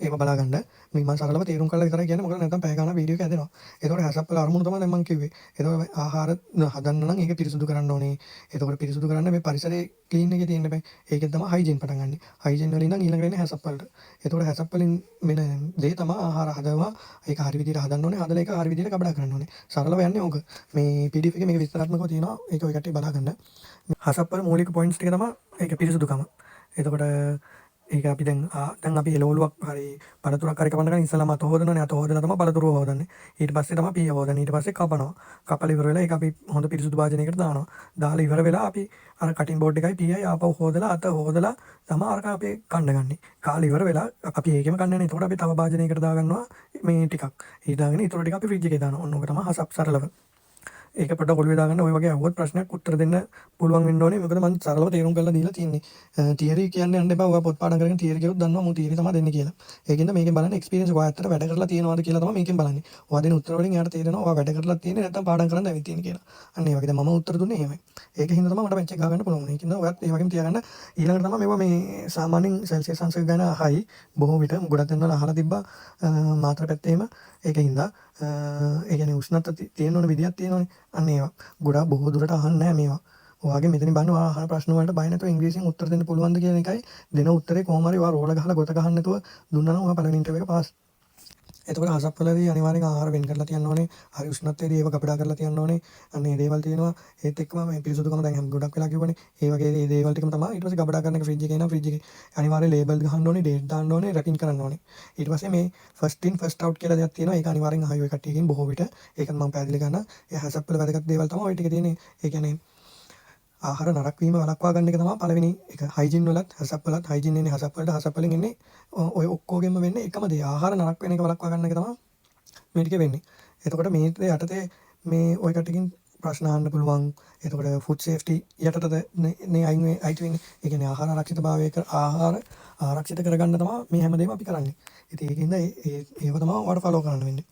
ඒක බලා ගන්න. මේ මම සරලව තේරුම් කරලා විතරයි කියන්නේ. මොකද නැත්නම් පැය ගානක් වීඩියෝ එක ඇදෙනවා. ඒතකොට හැසප් වල අරමුණු තමයි දැන් මම කිව්වේ. ඒතකොට ආහාර හදන්න නම් ඒක පිරිසුදු කරන්න ඕනේ. ඒතකොට පිරිසුදු කරන්න මේ පරිසරයේ ක්ලීන් එකේ තියෙන්න බෑ. ඒකෙන් තමයි හයිජීන් පටන් ගන්නෙ. හයිජීන් වලින් නම් ඊළඟට එන්නේ හැසප් වලට. ඒතකොට හැසප් වලින් වෙන දේ තමයි ආහාර හදනවා. ඒක හරි විදිහට හදන්න ඕනේ. හදලා ඒක හරි විදිහට ගබඩා කරන්න ඕනේ. සරලව යන්නේ ඕක. මේ PDF එකේ මේක විස්තරාත්මකව තියෙනවා. ඒක ඔය කට්ටිය බලා ගන්න. හැසප් වල මූලික පොයින්ට්ස් ටික තමයි ඒක පිරිසුදුකම. එතකොට ඒක අපි දැන් අපි එළවලුවක් හරි පළතුරක් හරි කපන්න ගන්න ඉස්සෙල්ලාම අත හොදනවානේ. අත හොදලා තමයි පළතුර හොදන්නේ. ඊට පස්සේ තමයි පීය හොදන්නේ. ඊට පස්සේ කපනවා. කපලා ඉවර වෙලා ඒක අපි හොඳ පිරිසුදු භාජනයකට දානවා. දාලා ඉවර වෙලා අපි අර කටින් බෝඩ් එකයි පීයයි ආපහු හොදලා අත හොදලා තමයි අරක අපි කන්න ගන්නේ. කාලා ඉවර වෙලා අපි ඒකෙම කන්නේ නැහැ. එතකොට අපි තව භාජනයකට දාගන්නවා මේ ටිකක්. ඊට දාගෙන ඊටර ටික අපි ෆ්‍රිජ් එකේ දානවා. ඔන්න ඕක තමයි හසප් සරලව. ඒක පොඩ්ඩක් ඔළුවේ දාගන්න ඔය වගේ අහුවත් ප්‍රශ්නයක් උත්තර දෙන්න පුළුවන් වෙන්න ඕනේ. මොකද මම සරලව තේරුම් කරලා දීලා තියෙන්නේ. තියරි කියන්නේ යන්න එපා. ඔයා පොත් පාඩම් කරගෙන තියරි කියොත් දන්නවා මම තියරි තමයි දෙන්නේ කියලා. ඒකින්ද මේකෙන් බලන්න එක්ස්පීරියන්ස් ඔයා ඇත්තට වැඩ කරලා තියෙනවද කියලා තමයි මේකෙන් බලන්නේ. ඔයා දෙන උත්තර වලින් එයාට තේරෙනවා ඔයා වැඩ කරලා තියෙන්නේ නැත්නම් පාඩම් කරන්න ඇවිත් තියෙන්නේ කියලා. අන්න ඒ වගේ දැන් මම උත්තර දුන්නේ එහෙමයි. ඒකින්ද තමයි මට බෙන්ච් එක ගන්න පුළුවන්. ඒකින්ද ඔයත් ඒ වගේම තියාගන්න. ඊළඟට තමයි මේවා මේ සාමාන්‍යයෙන් සෙල්සියස් අංශක ගැන අහයි. බොහෝ විට ගොඩක් දෙනා අහලා තිබ්බා මාතර පැත්තේම. ඒකින්ද ඒ කියන්නේ උෂ්ණත්ව තියෙන ඕන විදියක් තියෙනවනේ. අන්න ඒවා. ගොඩාක් බොහෝ දුරට අහන්නේ නැහැ මේවා. ඔයාගේ මෙතනින් බලන්න ඔයා අහන ප්‍රශ්න වලට බය නැතුව ඉංග්‍රීසියෙන් උත්තර දෙන්න පුළුවන්ද කියන එකයි දෙන උත්තරේ කොහොම හරි ඔයා රෝල ගහලා ගොත ගහන්න නැතුව දුන්නා නම් ඔයා පළවෙනි ඉන්ටර්විව් එක පාස්. එතකොට හසප් වලදී අනිවාර්යෙන් ආහාර වෙන් කරලා තියන්න ඕනේ. හරි උෂ්ණත්වයේදී ඒව ගබඩා කරලා තියන්න ඕනේ. අන්න ඒ දේවල් තියෙනවා. ඒත් එක්කම මේ පිරිසුදුකම දැන් හැම ගොඩක් වෙලා කිව්වනේ. ඒ වගේ ඒ දේවල් ටිකම තමයි ඊට පස්සේ ගබඩා කරන එක ෆ්‍රිජ් එකේ නම් ෆ්‍රිජ් එකේ අනිවාර්යෙන් ලේබල් ගහන්න ඕනේ, ඩේට් දාන්න ඕනේ, රැපින් කරන්න ඕනේ. ඊට පස්සේ මේ ෆස්ට් ඉන් ෆස්ට් අවුට් කියලා දෙයක් තියෙනවා. ඒක අනිවාර්යෙන් අහයි ඔය කට්ටියකින් බොහෝ විට. ඒකත් මම පැහැදිලි කරනවා. ඒ හසප් වල වැදගත් දේවල් තමයි ඔය ටික තියෙන්නේ. ඒ කියන්නේ ආහාර නරක වීම වළක්වා ගන්න එක තමයි පළවෙනි එක. හයිජීන් වලත් හසප් වලත් හයිජීන් එන්නේ හසප් වලට හසප් වලින් එන්නේ ඔය ඔක්කොගෙම වෙන්නේ එකම දේ. ආහාර නරක වෙන එක වළක්වා ගන්න එක තමයි මේ ටික වෙන්නේ. එතකොට මේ යටතේ මේ ඔය කටකින් ප්‍රශ්න අහන්න පුළුවන්. එතකොට ෆුඩ් සේෆ්ටි යටතට නේ අයිති වෙන්නේ. ඒ කියන්නේ ආහාර ආහාර ආරක්ෂිත කරගන්න තමයි මේ හැමදේම අපි කරන්නේ. ඉතින් ඒකින්ද ඒව තමයි ඔයාලට ෆලෝ කරන්න වෙන්නේ.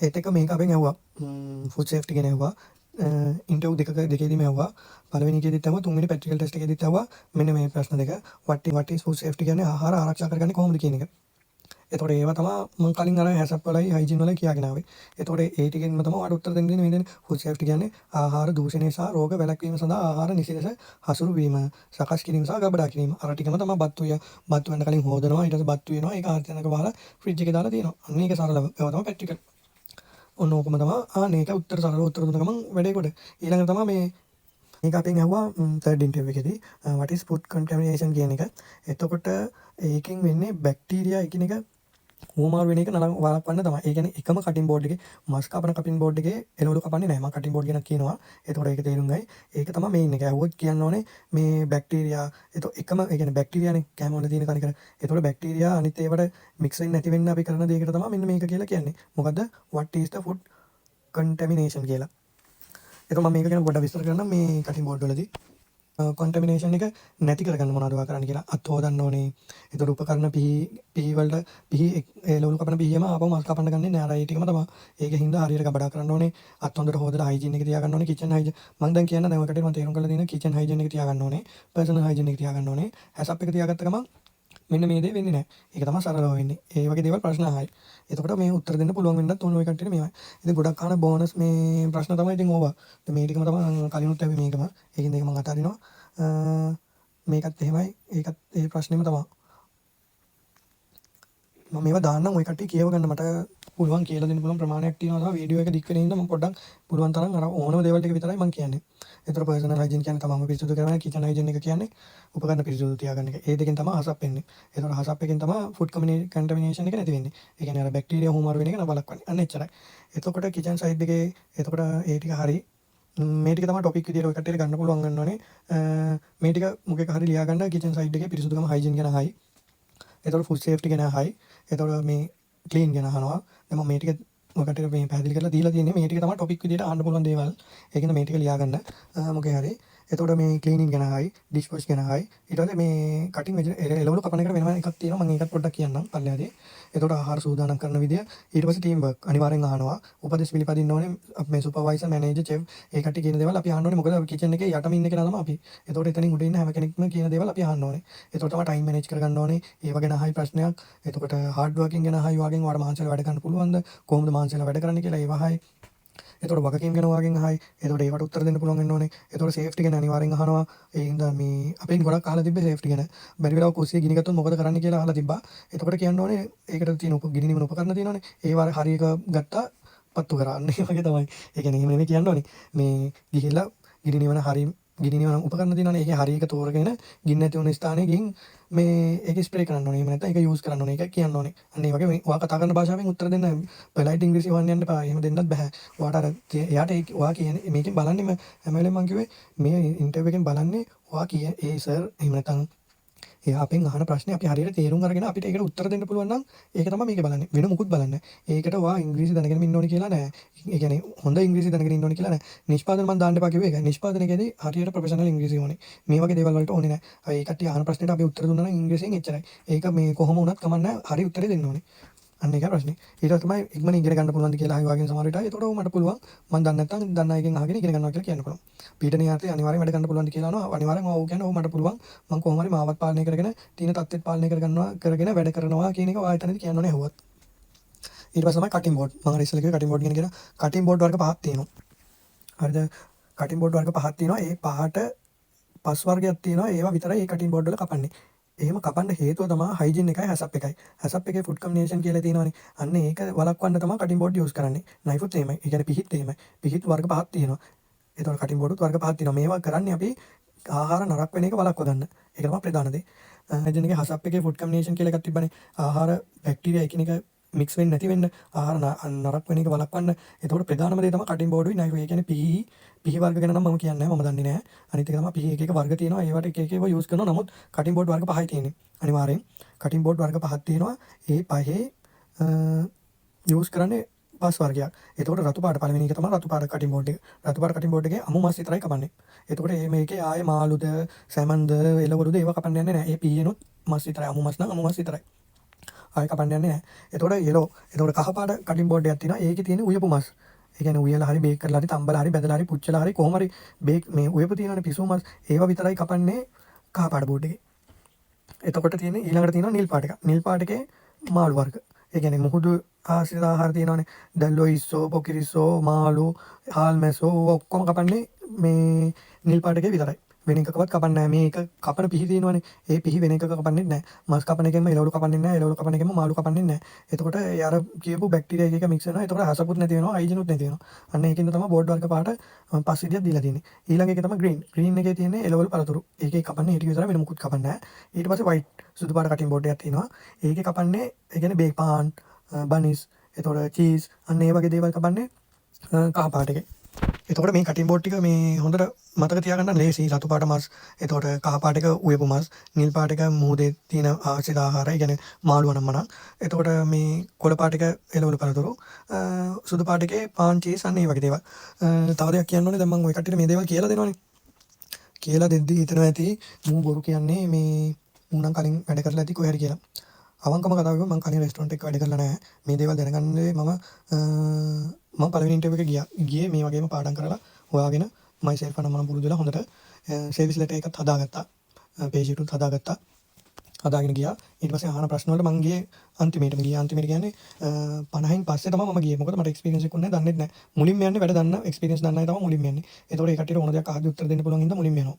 ඒත් එක මේක අපෙන් ඇහුවා. ෆුඩ් සේෆ්ටි ගැන ඇහුවා. ඉන්ටර්විව් දෙකේදීම ඇහුවා. පළවෙනි එකේදීත් ඇහුවා, තුන්වෙනි ප්‍රැක්ටිකල් ටෙස්ට් එකේදීත් ඇහුවා. මෙන්න මේ ප්‍රශ්න දෙක. what is food safety කියන්නේ ආහාර ආරක්ෂා කරගන්නේ කොහොමද කියන එක. එතකොට ඒවා තමයි මම කලින් අර හැසප් වලයි හයිජීන් වලයි කියාගෙන ආවේ. එතකොට ඒ ටිකෙන්ම තමයි ඔයාලට උත්තර දෙන්න දෙන්නේ මේ ෆුඩ් සේෆ්ටි කියන්නේ ආහාර දූෂණය සහ රෝග වැළැක්වීම සඳහා ආහාර නිසි ලෙස හසුරු වීම, සකස් කිරීම සහ ගබඩා කිරීම. අර ටිකම තමයි බත්තු වෙන කලින් හොදනවා, ඊට පස්සේ බත්තු වෙනවා, ඒක ආර්තනක වහලා ෆ්‍රිජ් එකේ දාලා තියෙනවා. අන්න ඒක සරලව. ඒවා තමයි ප්‍රැක්ටිකල්. ඔන්න ඕකම තමයි මේක උත්තර සරල උත්තර දුන්න ගමන් වැඩේ කොට. ඊළඟට තමයි මේ මේක අපෙන් ඇහුවා තර්ඩ් ඉන්ටර්වියු එකේදී what is food contamination කියන එක. එතකොට ඒකෙන් වෙන්නේ බැක්ටීරියා එකිනෙක හුවමාරු වෙන එක නරක වළක්වන්න තමයි. ඒ කියන්නේ එකම කටින් බෝඩ් එකේ මස් කපන කටින් බෝඩ් එකේ එළවලු කපන්නේ නැහැ. මම කටින් බෝඩ් ගැන කියනවා. එතකොට ඒක තේරුම් ගයි. ඒක තමයි මේන් එක. ඇහුවොත් කියන්න ඕනේ මේ බැක්ටීරියා එකම ඒ කියන්නේ බැක්ටීරියානේ කැම වල තියෙන තනිකර. එතකොට බැක්ටීරියා අනිත් ඒවට මික්ස් වෙන්නේ නැති වෙන්න අපි කරන දෙයකට තමයි මෙන්න මේක කියලා කියන්නේ. මොකද්ද? what is the food contamination කියලා. ඒක මම මේක ගැන පොඩ්ඩක් විස්තර කරන්නම් මේ කටින් බෝඩ් වලදී. කොන්ටමිනේෂන් එක නැති කරගන්න මොනවද කරන්න කියලා අත් හොදන්න ඕනේ. ඒතර උපකරණ පිහි වලට පිහි එළවලු කපන පිහියම ආපහු මස් කපන්න ගන්නේ නෑ. අර ඒ ටිකම තමයි. ඒකෙන් හින්දා හරියට ගබඩා කරන්න ඕනේ. අත් හොඳට හොදලා හයිජීන් එක තියාගන්න ඕනේ. කිචන් හයිජීන් මම දැන් කියන්න දැන් ඔයකට මම තේරුම් කරලා දෙන කිචන් හයිජීන් එක තියාගන්න ඕනේ. පර්සනල් හයිජීන් එක තියාගන්න ඕනේ. හැසප් එක තියාගත්ත ගමන් මෙන්න මේ දේ වෙන්නේ නැහැ. ඒක තමයි සරලව වෙන්නේ. ඒ වගේ දේවල් ප්‍රශ්න අහයි. එතකොට මේ උත්තර දෙන්න පුළුවන් වෙන්නත් ඕන ඔය කට්ටියට මේවයි. ඉතින් ගොඩක් අහන බෝනස් මේ ප්‍රශ්න තමයි ඉතින් ඕවා. ඉතින් මේ ටිකම තමයි කලිනුත් ඇවි මේකම. ඒකින් දෙක මම අතාරිනවා. මේකත් එහෙමයි. ඒකත් ඒ ප්‍රශ්නේම තමයි. මම මේවා දාන්නම් ඔය කට්ටිය කියව ගන්න මට පුළුවන් කියලා දෙන්න පුළුවන් ප්‍රමාණයක් තියෙනවා. තව වීඩියෝ එක දික් වෙන හින්දා මම පොඩ්ඩක් පුළුවන් තරම් අර ඕනම දේවල් ටික විතරයි මම කියන්නේ. ඒතර පර්සනල් හයිජීන් කියන්නේ තමම පිරිසිදු කරගන්න, කිචන් හයිජීන් එක කියන්නේ උපකරණ පිරිසිදු තියාගන්න එක. ඒ දෙකෙන් තමයි හසප් වෙන්නේ. ඒතර හසප් එකෙන් තමයි ෆුඩ් කන්ටමිනේෂන් එක නැති වෙන්නේ. ඒ කියන්නේ අර බැක්ටීරියා හුවමාරු වෙන එක නබලක්වන්නේ. අන්න එච්චරයි. එතකොට කිචන් සයිඩ් එකේ එතකොට ඒ ටික හරි මේ ටික තමයි ටොපික් විදියට ඔය කට්ටියට ගන්න පුළුවන් ගන්නවනේ. මේ ටික මොකෙක හරි ලියා ගන්න කිචන් සයිඩ් එකේ පිරිසිදුකම හයිජීන් ගැන හයි. එතකොට ෆුඩ් සේෆ්ටි ගැන හයි. එතකොට මේ ක්ලීන් ගැන අහනවා. දැන් මම මේ ටික ඔය කට්ටියට මේ පැහැදිලි කරලා දීලා තියෙන්නේ මේ ටික තමයි ටොපික් විදියට අහන්න පුළුවන් දේවල්. ඒකෙන් මේ ටික ලියා ගන්න. මොකේ හරි. එතකොට මේ ක්ලීනින් ගැන හයි, ඩිෂ් වොෂ් ගැන හයි. ඊට පස්සේ මේ කටින් එළවලු කපන එකට වෙනම එකක් තියෙනවා. මම ඒකත් පොඩ්ඩක් කියන්නම් පල්ලෙහාදී. එතකොට ආහාර සූදානම් කරන විදිය, ඊට පස්සේ ටීම් වර්ක් අනිවාර්යෙන් අහනවා. උපදෙස් පිළිපදින්න ඕනේ. මේ සුපර්වයිසර්, මැනේජර්, චෙෆ් ඒ කට්ටිය කියන දේවල් අපි අහන්න ඕනේ. මොකද කිචන් එකේ යටම ඉන්න කෙනා තමයි අපි. එතකොට එතනින් උඩ ඉන්න හැම කෙනෙක්ම කියන දේවල් අපි අහන්න ඕනේ. එතකොට තමයි ටයිම් මැනේජ් කරගන්න ඕනේ. ඒව ගැන අහයි ප්‍රශ්නයක්. එතකොට හાર્ඩ් වර්කින් ගැන අහයි වගේ ඔයාලා මානසිකව වැඩ කරන්න පුළුවන්ද? කොහොමද මානසිකව වැඩ කරන්නේ කියලා ඒව අහයි. එතකොට වගකීම් ගැන ඔයාගෙන් අහයි. එතකොට ඒකට උත්තර දෙන්න පුළුවන් වෙන්න ඕනේ. එතකොට සේෆ්ටි ගැන අනිවාර්යෙන් අහනවා. ඒ හින්දා මේ අපෙන් ගොඩක් අහලා තිබ්බේ සේෆ්ටි ගැන. බැරි වෙලාව කුස්සිය ගිනි ගත්තොත් මොකද කරන්න කියලා අහලා තිබ්බා. එතකොට කියන්න ඕනේ ඒකට තියෙන ගිනි නිවන උපකරණ තියෙනවනේ. ඒවා හරි එක ගත්තා පත්තු කරන්න. ඒ වගේ තමයි. ඒ කියන්නේ එහෙම නෙමෙයි කියන්න ඕනේ. මේ ගිහිල්ලා ගිනි නිවන හරි ගිනි නිවන උපකරණ තියෙනවනේ. ඒකේ හරි එක තෝරගෙන ගින්න නැති වුණ ස්ථානයේ ගිහින් මේ ඒක ස්ප්‍රේ කරන්න ඕනේ. එහෙම නැත්නම් ඒක යූස් කරන්න ඕනේ. ඒක කියන්න ඕනේ. අන්න ඒ වගේ මේ ඔයා කතා කරන භාෂාවෙන් උත්තර දෙන්න පොලයිට් ඉංග්‍රීසි හොයන්න යන්න එපා. එහෙම දෙන්නත් බෑ. ඔයාට අර එයාට ඒක ඔයා කියන්නේ මේකෙන් බලන්නේ හැම වෙලේම මම කිව්වේ මේ ඉන්ටර්වියු එකෙන් බලන්නේ ඔයා කිය ඒ සර් එහෙම නැත්නම් එයා අපෙන් අහන ප්‍රශ්නේ අපි හරියට තේරුම් අරගෙන අපිට ඒකට උත්තර දෙන්න පුළුවන් නම් ඒක තමයි මේක බලන්නේ. වෙන මුකුත් බලන්නේ. ඒකට ඔයා ඉංග්‍රීසි දැනගෙන ඉන්න ඕනේ කියලා නෑ. ඒ කියන්නේ හොඳ ඉංග්‍රීසි දැනගෙන ඉන්න ඕනේ කියලා නෑ. නිෂ්පාදන මම දාන්න එපා කිව්වේ ඒක. නිෂ්පාදනයේදී හරියට ප්‍රොෆෙෂනල් ඉංග්‍රීසි ඕනේ. මේ වගේ දේවල් වලට ඕනේ නෑ. ඒ කට්ටිය අහන ප්‍රශ්නෙට අපි උත්තර දුන්නා නම් ඉංග්‍රීසියෙන් එච්චරයි. ඒක මේ කොහොම වුණත් කමක් නෑ. හරි උත්තරේ දෙන්න ඕනේ. අන්න ඒකයි ප්‍රශ්නේ. ඊට තමයි ඉක්මනින් ඉගෙන ගන්න පුළුවන්ද කියලා අහයි වගේ සමහර විට. ඒතකොට මට පුළුවන් මම දන්නේ නැත්නම් දන්න අයගෙන් අහගෙන ඉගෙන ගන්නවා කියලා කියන්න පුළුවන්. පීඩනීය ආර්ථය අනිවාර්යෙන් වැඩ ගන්න පුළුවන්ද කියලා අහනවා. අනිවාර්යෙන් ඔව් කියන්නේ ඔව් මට පුළුවන්. මම කොහොම හරි මාවත් පාලනය කරගෙන තීන තත්ත්වෙත් පාලනය කරගෙන වැඩ කරනවා කියන එක ඔයා එතනදී කියන්න ඕනේ ඇහුවත්. ඊට පස්සේ තමයි කටින් බෝඩ්. මම අර ඉස්සෙල්ලා කිව්වේ කටින් බෝඩ් ගැන කියලා. කටින් බෝඩ් වර්ග පහක් තියෙනවා. හරිද? කටින් බෝඩ් වර්ග පහක් තියෙනවා. ඒ පහට පස් වර්ගයක් තියෙනවා. ඒවා විතරයි ඒ කටින් බෝඩ් වල කපන්නේ. එහෙම කපන්න හේතුව තමයි හයිජීන් එකයි හැසප් එකයි. හැසප් එකේ ෆුඩ් කම්බිනේෂන් කියලා තියෙනවානේ. අන්න ඒක වළක්වන්න තමයි කටින් බෝඩ් යූස් කරන්නේ. නයිෆුත් එහෙමයි. ඒ කියන්නේ පිහිත් එහෙමයි. පිහිත් වර්ග පහක් තියෙනවා. ඒතකොට කටින් බෝඩුත් වර්ග පහක් තියෙනවා. මේවා කරන්නේ අපි ආහාර නරක වෙන එක වළක්ව ගන්න. ඒක තමයි ප්‍රධාන දේ. හයිජීන් එකේ හැසප් එකේ ෆුඩ් කම්බිනේෂන් කියලා එකක් තිබ්බනේ. ආහාර බැක්ටීරියා එකිනෙක මික්ස් වෙන්නේ නැති වෙන්න ආහාර නරක වෙන එක වළක්වන්න. ඒතකොට ප්‍රධානම දේ තමයි කටින් බෝඩුයි නයිෆ්. ඒ කියන්නේ පිහි වර්ග ගැන නම් මම කියන්නේ නැහැ. මම දන්නේ නැහැ. අනිත් එක තමයි පිහි එක එක වර්ග තියෙනවා. ඒවට එක එක ඒවා යූස් කරනවා. නමුත් කටින් බෝඩ් වර්ග පහයි තියෙන්නේ. අනිවාර්යෙන් කටින් බෝඩ් වර්ග පහක් තියෙනවා. ඒ පහේ යූස් කරන්නේ පස් වර්ගයක්. එතකොට රතු පාට පළවෙනි එක තමයි රතු පාට කටින් බෝඩ් එක. රතු පාට කටින් බෝඩ් එකේ අමු මස් විතරයි කපන්නේ. එතකොට මේකේ ආයේ මාළුද, සැමන්ද, එළවලුද ඒවා කපන්න යන්නේ නැහැ. ඒ පීයනොත් මස් විතරයි. අමු මස් නම් අමු මස් විතරයි. ආයේ කපන්න යන්නේ නැහැ. එතකොට යෙලෝ. එතකොට කහ පාට කටින් බෝඩ් එකක් තියෙනවා. ඒකේ තියෙන උයපු මස්. ඒ කියන්නේ උයලා හරි බේක් කරලා හරි තම්බලා හරි බෙදලා හරි පුච්චලා හරි කොහොම හරි බේක් මේ උයපු තියෙනනේ පිසු මස් ඒවා විතරයි කපන්නේ කහ පාට බෝඩ් එකේ. එතකොට තියෙන්නේ ඊළඟට තියෙනවා නිල් පාට එක. නිල් පාට එකේ මාළු වර්ග. ඒ කියන්නේ මුහුදු ආශ්‍රිත ආහාර තියෙනවානේ. දැන් ලොයිස්සෝ, පොකිරිස්සෝ, මාළු, හාල්මැස්සෝ ඔක්කොම කපන්නේ මේ නිල් පාට එකේ විතරයි. වෙන එකකවත් කපන්නේ නැහැ. මේක කපන පිහි තියෙනවානේ. ඒ පිහි වෙන එකක කපන්නේ නැහැ. මස් කපන එකෙන්ම එළවලු කපන්නේ නැහැ. එළවලු කපන එකෙන්ම මාළු කපන්නේ නැහැ. එතකොට ඒ අර කියපු බැක්ටීරියා එක එක මික්ස් වෙනවා. එතකොට හසපුත් නැති වෙනවා, හයිජිනුත් නැති වෙනවා. අන්න ඒකින්ද තමයි බෝඩ් වර්ග පාට පස් විදියක් දීලා තියෙන්නේ. ඊළඟ එක තමයි ග්‍රීන්. ග්‍රීන් එකේ තියෙන්නේ එළවලු පළතුරු. ඒකේ කපන්නේ ඒ ටික විතරයි, වෙන මුකුත් කපන්නේ නැහැ. ඊට පස්සේ වයිට් සුදු පාට කටින් බෝඩ් එකක් තියෙනවා. ඒකේ කපන්නේ ඒ කියන්නේ බේක් පාන්, බනිස්, එතකොට චීස් අන්න ඒ වගේ දේවල් කපන්නේ කහ පාට එකේ. එතකොට මේ කටින් බෝඩ් ටික මේ හොඳට මතක තියාගන්න ලේසි. රතු පාට මස්, එතකොට කහ පාට එක උයපු මස්, නිල් පාට එක මුහුදේ තියෙන ආශ්‍රිත ආහාර, ඒ කියන්නේ මාළු වනම්මන. එතකොට මේ කොළ පාට එක එළවලු පළතුරු, සුදු පාට එකේ පාන්, චීස් අන්න ඒ වගේ දේවල්. තව දෙයක් කියන්න ඕනේ. දැන් මම ওই කට්ටියට මේ දේවල් කියලා දෙනවනේ. කියලා දෙද්දි හිතනවා ඇති මූ බොරු කියන්නේ මේ මූ නම් කලින් වැඩ කරලා ඇති කොහේ හරි කියලා. අවංකම කතාව කිව්වොත් මම කලින් රෙස්ටොරන්ට් එකක වැඩ කරලා නැහැ. මේ දේවල් දැනගන්නේ මම පළවෙනි ඉන්ටර්වියු එක ගියේ මේ වගේම පාඩම් කරලා හොයාගෙන මයිසෙල්ෆ් අන්න මම පුරුදු වෙලා හොඳට සර්විස් ලෙටර් එකත් හදාගත්තා. පේජ් එකත් හදාගත්තා. හදාගෙන ගියා. ඊට පස්සේ අහන ප්‍රශ්න වලට මම ගියේ අන්තිමේටම ගියා. අන්තිමේට කියන්නේ 50න් පස්සේ තමයි මම ගියේ. මොකද මට එක්ස්පීරියන්ස් එකක් නැහැ, දන්නේ නැහැ. මුලින්ම යන්නේ වැඩ දන්න එක්ස්පීරියන්ස් දන්න අය තමයි මුලින්ම යන්නේ. ඒතකොට ඒ කට්ටියට ඕන දෙයක් අහද්දි උත්තර දෙන්න පුළුවන් හින්දා මුලින්ම යනවා.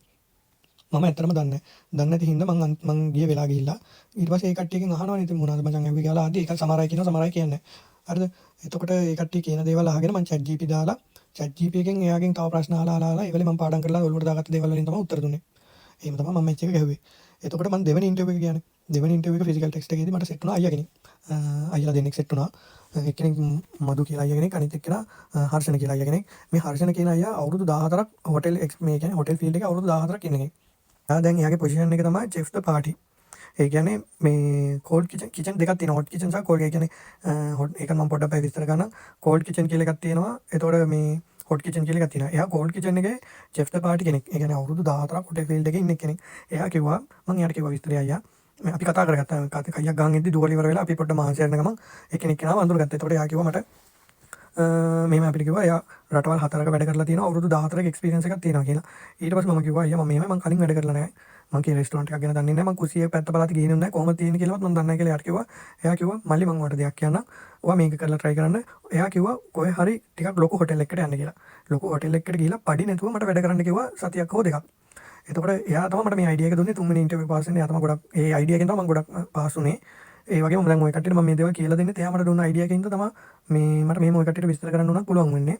මම ඇත්තටම දන්නේ නැති හින්දා මං ගිය වෙලා ගිහිල්ලා ඊට පස්සේ ඒ කට්ටියකින් අහනවනේ ඉතින් මොනවද මචං ඇව්වේ කියලා. ආදී ඒක සමහර අය කියනවා, සමහර අය කියන්නේ නැහැ. හරිද? එතකොට ඒ කට්ටිය කියන දේවල් අහගෙන මං chat gp දාලා chat gp එකෙන් එයාගෙන් තව ප්‍රශ්න අහලා ඒවලේ මම පාඩම් කරලා ඔළුවට දාගත්ත දේවල් වලින් තමයි උත්තර දුන්නේ. එහෙම තමයි මම මැච් එක ගැහුවේ. එතකොට මම දෙවෙනි ඉන්ටර්වියු එක කියන්නේ. දෙවෙනි ඉන්ටර්වියු එක ෆිසිකල් ටෙස්ට් එකේදී මට සෙට් වුණා අයියා කෙනෙක්. අයියලා දෙන්නෙක් සෙට් වුණා. එක්කෙනෙක් මදු කියලා අයියා කෙනෙක්, අනිත් එක්කෙනා හර්ෂණ කියලා අයියා කෙනෙක්. මේ හර්ෂණ කියන අයියා අවුරුදු 14ක් හොටෙල් මේ කියන්නේ හොටෙල් ෆීල්ඩ් එකේ අවුරුදු 14ක් ඉන්න කෙනෙක්. දැන් එයාගේ පොසිෂන් එක තමයි chef the party. ඒ කියන්නේ මේ කෝල්ඩ් කිචන් දෙකක් තියෙනවා. හොට් කිචන් සහ කෝල්ඩ්. ඒ කියන්නේ ඒක මම පොඩ්ඩක් පැය විස්තර කරන්න. කෝල්ඩ් කිචන් කියලා එකක් තියෙනවා. එතකොට මේ හොට් කිචන් කියලා එකක් තියෙනවා. එයා කෝල්ඩ් කිචන් එකේ chef the party කෙනෙක්. ඒ කියන්නේ අවුරුදු 14ක් හොටෙල් ෆීල්ඩ් එකේ ඉන්න කෙනෙක්. එයා කිව්වා මම එයාට කිව්වා විස්තරය අයියා. අපි කතා කරගත්තා. කයියක් ගහන් ඉද්දි දුවල ඉවර වෙලා අපි පොඩ්ඩක් මහන්සි වෙන ගමන් එක්කෙනෙක් කෙනාව අඳුරගත්තා. එතකොට එයා කිව්වා මට මෙහෙම අපිට කිව්වා එයා රටවල් 4ක වැඩ කරලා තියෙනවා, අවුරුදු 14ක එක්ස්පීරියන්ස් එකක් තියෙනවා කියලා. ඊට පස්සේ මම කිව්වා අයියා මම කලින් වැඩ කරලා නැහැ. මම කී රෙස්ටොරන්ට් එකක් ගැන දන්නේ නැහැ. මම කුසියේ පැත්ත බලලා ගිහින් නැහැ. කොහොමද තියෙන්නේ කියලාවත් මම දන්නේ නැහැ කියලා එයාට කිව්වා. එයා කිව්වා මල්ලි මම ඔයාලට දෙයක් කියන්නම්. ඔයා මේක කරලා try කරන්න. එයා කිව්වා කොහේ හරි ටිකක් ලොකු හොටෙල් එකකට යන්න කියලා. ලොකු හොටෙල් එකකට ගිහිල්ලා පඩි නැතුව මට වැඩ කරන්න කිව්වා සතියක් හෝ දෙකක්. එතකොට එයා තමයි මට මේ අයිඩියා එක දුන්නේ. තුන්වෙනි ඉන්ටර්වියු පාස් වෙන්නේ එයා තමයි ගොඩක් ඒ අයිඩියා එකෙන් තමයි මම ගොඩක් පාස් වුනේ. ඒ වගේම දැන් ඔය කට්ටියට මම මේ දේවල් කියලා දෙන්නේ එයා මට දුන්න අයිඩියා එකකින් තමයි මේ මට මේ ඔය කට්ටියට විස්තර කරන්න උනත් පුළුවන් වෙන්නේ.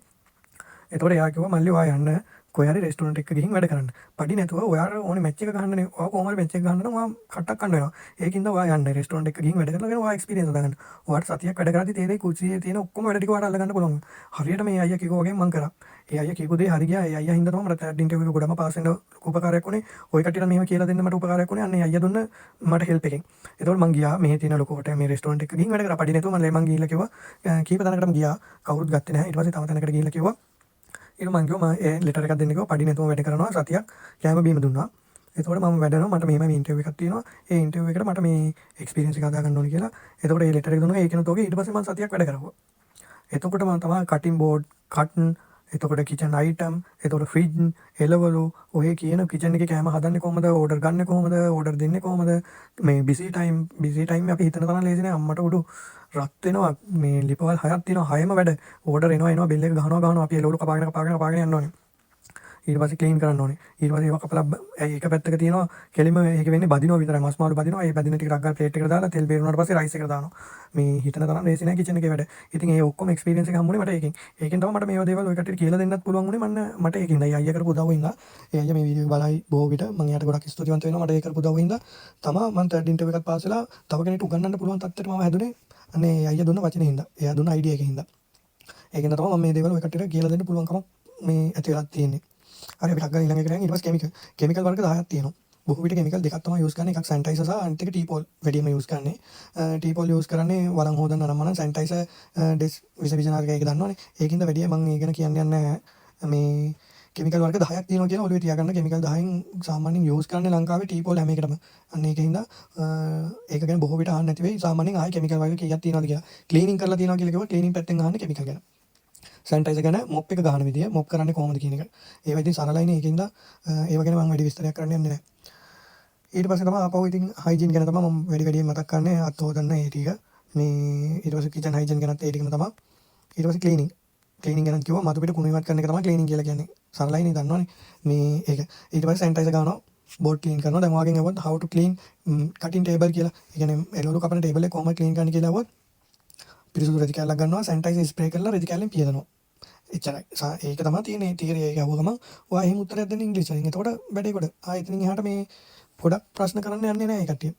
එතකොට එයා කිව්වා මල්ලි ඔයා යන්න කොහේ හරි රෙස්ටොරන්ට් එකක ගිහින් වැඩ කරන්න. පඩි නැතුව ඔයාට ඕනේ මැච් එක ගහන්නනේ. ඔයා කොහොම හරි මැච් එක ගහන්න නම් ඔයා කට්ටක් ගන්න වෙනවා. ඒකින්ද ඔයා යන්න රෙස්ටොරන්ට් එකක ගිහින් වැඩ කරලා ඔයා එක්ස්පීරියන්ස් හදාගන්න. ඔයාට සතියක් වැඩ කරද්දි තේරෙයි කුසියේ තියෙන ඔක්කොම වැඩ ටික ඔයාට අල්ලගන්න පුළුවන්. හරියට මේ අයියා කිව්වා වගේ මම කරා. ඒ අයියා කියපු දේ හරි ගියා. ඒ අයියා හින්දා තමයි මට තෑඩ් ඉන්ටර්වියු එක ගොඩම පාස් වෙන්න උපකාරයක් වුණේ. ඔය කට්ටියට මෙහෙම කියලා දෙන්න මට උපකාරයක් වුණේ. අන්න ඒ අයියා දුන්න මට හෙල්ප් එකෙන්. ඒතකොට මං ගියා මෙහි තියෙන ලොකු හොටෙල් මේ රෙස්ටොරන්ට් එකක ගිහින් වැඩ කරා. පඩි නැතුව මම ගිහිල්ලා කිව්වා කීප තැනකටම ගියා. කවුරුත් ගත්තේ නැහැ. ඊට පස්සේ තව තැනකට ගිහිල්ලා කිව්වා ඊට මං කිව්වා මම ලෙටර් එකක් දෙන්න කිව්වා. පඩි නැතුව වැඩ කරනවා සතියක්. කෑම බීම දුන්නා. එතකොට මම වැඩනවා මට මෙහෙම ඉන්ටර්වියු එකක් තියෙනවා. ඒ ඉන්ටර්වියු එකට මට මේ එක්ස්පීරියන්ස් එක හදා ගන්න ඕනේ කියලා. එතකොට ඒ ලෙටර් එක දුන්නා. ඒකනත් ඔගේ ඊට පස්සේ මම සතියක් වැඩ කරා. එතකොට මම තමයි කටින් බෝඩ්, කටන්, එතකොට කිචන් අයිටම්, එතකොට ෆ්‍රිජ්, එළවලු, ඔය කියන කිචන් එකේ කෑම හදන්නේ කොහමද, ඕඩර් ගන්න කොහමද, ඕඩර් දෙන්නේ කොහමද, මේ බිසි ටයිම් අපි හිතන තරම් ලේසි නෑ. අම්මට උඩු රත් වෙනවා. මේ ලිපවල් 6ක් තියෙනවා. 6ම වැඩ. ඕඩර් එනවා බිල් එක ගහනවා අපි එළවලු කපාගෙන යන්න ඕනේ. ඊට පස්සේ ක්ලීන් කරන්න ඕනේ. ඊට පස්සේ ඒවා කපලා ඒක පැත්තක තියෙනවා කෙලිම ඒක වෙන්නේ බදිනවා විතරයි. මස් මාළු බදිනවා. ඒ බදින ටික රග්ගල් ප්ලේට් එකට දාලා තෙල් බේරුණාට පස්සේ රයිස් එකට දානවා. මේ හිතන තරම් ලේසි නෑ කිචන් එකේ වැඩ. ඉතින් ඒ ඔක්කොම එක්ස්පීරියන්ස් එක හම්බුනේ මට ඒකෙන්. ඒකෙන් තමයි මට මේවා දේවල් ඔය කට්ටියට කියලා දෙන්නත් පුළුවන් වුණේ. මට ඒකෙන් අයියා කරපු උදව්ව හින්දා. ඒ අයියා මේ වීඩියෝ එක බලයි බොහෝ විට මම එයාට ගොඩක් ස්තුතිවන්ත වෙනවා. මට ඒ කරපු උදව්ව හින්දා තමයි මම තර්ඩ් ඉන්ටර්වියු එකක් පාස් වෙලා තව කෙනෙක්ට උගන්වන්න පුළුවන් තත්ත්වයට මම හැදුනේ. අනේ අයියා දුන්න වචනේ හින්දා. එයා දුන්න අයිඩියා එකකින් හින්දා. ඒකෙන් තමයි මම මේ දේවල් ඔය කට්ටියට කියලා දෙන්න පුළුවන්කම මේ ඇති වෙලා තියෙන්නේ. හරි අපි ටක් ගාලා ඊළඟ එකට යන් ඊට පස්සේ කෙමිකල් වර්ග 10ක් තියෙනවා. බොහෝ විට කෙමිකල් දෙකක් තමයි යූස් කරන්නේ. එකක් සැනිටයිසර් සහ අනිත් එක ටීපෝල් වැඩිම යූස් කරන්නේ. ටීපෝල් යූස් කරන්නේ වරන් හොදන්න නම් සැනිටයිසර් ඩෙස් විසවිජනාරක එක දන්නවනේ. ඒකින්ද වැඩිය මම ඒ ගැන කියන්න යන්නේ මේ කෙමිකල් වර්ග 10ක් තියෙනවා කියලා ඔළුවේ තියාගන්න. කෙමිකල් 10න් සාමාන්‍යයෙන් යූස් කරන්නේ ලංකාවේ ටීපෝල් හැම එකටම. අන්න ඒකින්ද ඒක ගැන බොහෝ විට අහන්න නැති වෙයි. සාමාන්‍යයෙන් ආයේ කෙමිකල් වර්ග කීයක් තියෙනවද කියලා. ක්ලීනින් කරලා තියෙනවා කියලා කිව්වා ක්ලීනින් පැත්තෙන් අහන්නේ කෙමිකල් ගැන. සැනිටයිසර් ගැන මොප් එක ගන්න විදිය, මොප් කරන්නේ කොහොමද කියන එක. ඒවා ඉතින් සරලයිනේ. ඒකින්ද ඒව ගැන මම වැඩි විස්තරයක් කරන්න යන්නේ නැහැ. ඊට පස්සේ තමයි ආපහු ඉතින් හයිජීන් ගැන තමයි මම වැඩි මතක් කරන්නේ. අත් හොදන්න ඒ ටික. මේ ඊට පස්සේ කිචන් හයිජන් ගැනත් ඒ ටිකම තමයි. ඊට පස්සේ ක්ලීනින් ගැන කිව්වා. මතු පිට කුණු ඉවත් කරන එක තමයි ක්ලීනින් කියලා කියන්නේ. සරලයිනේ දන්නවනේ. මේ ඒක ඊට පස්සේ සැනිටයිසර් ගන්නවා. බෝඩ් ක්ලීන් කරනවා. දැන් ඔයගෙන් අහුවොත් how to clean cutting table කියලා. ඒ කියන්නේ එළවලු කපන ටේබල් එක කොහොමද ක්ලීන් කරන්න කියලා අහුවොත් පිරිසුදු රෙදි කැල්ලක් ගන්නවා. සැනිටයිසර් ස්ප්‍රේ කරලා රෙදි කැල්ලෙන් පියදනවා. එච්චරයි. ඒක තමයි තියෙන්නේ. තීරය ඒක අහුව ගමන් ඔයා එහෙම උත්තරයක් දෙන්න ඉංග්‍රීසියෙන්. එතකොට වැඩේ කොට. එතනින් එහාට මේ ගොඩක් ප්‍රශ්න කරන්න යන්නේ නැහැ ඒ කට්ටිය.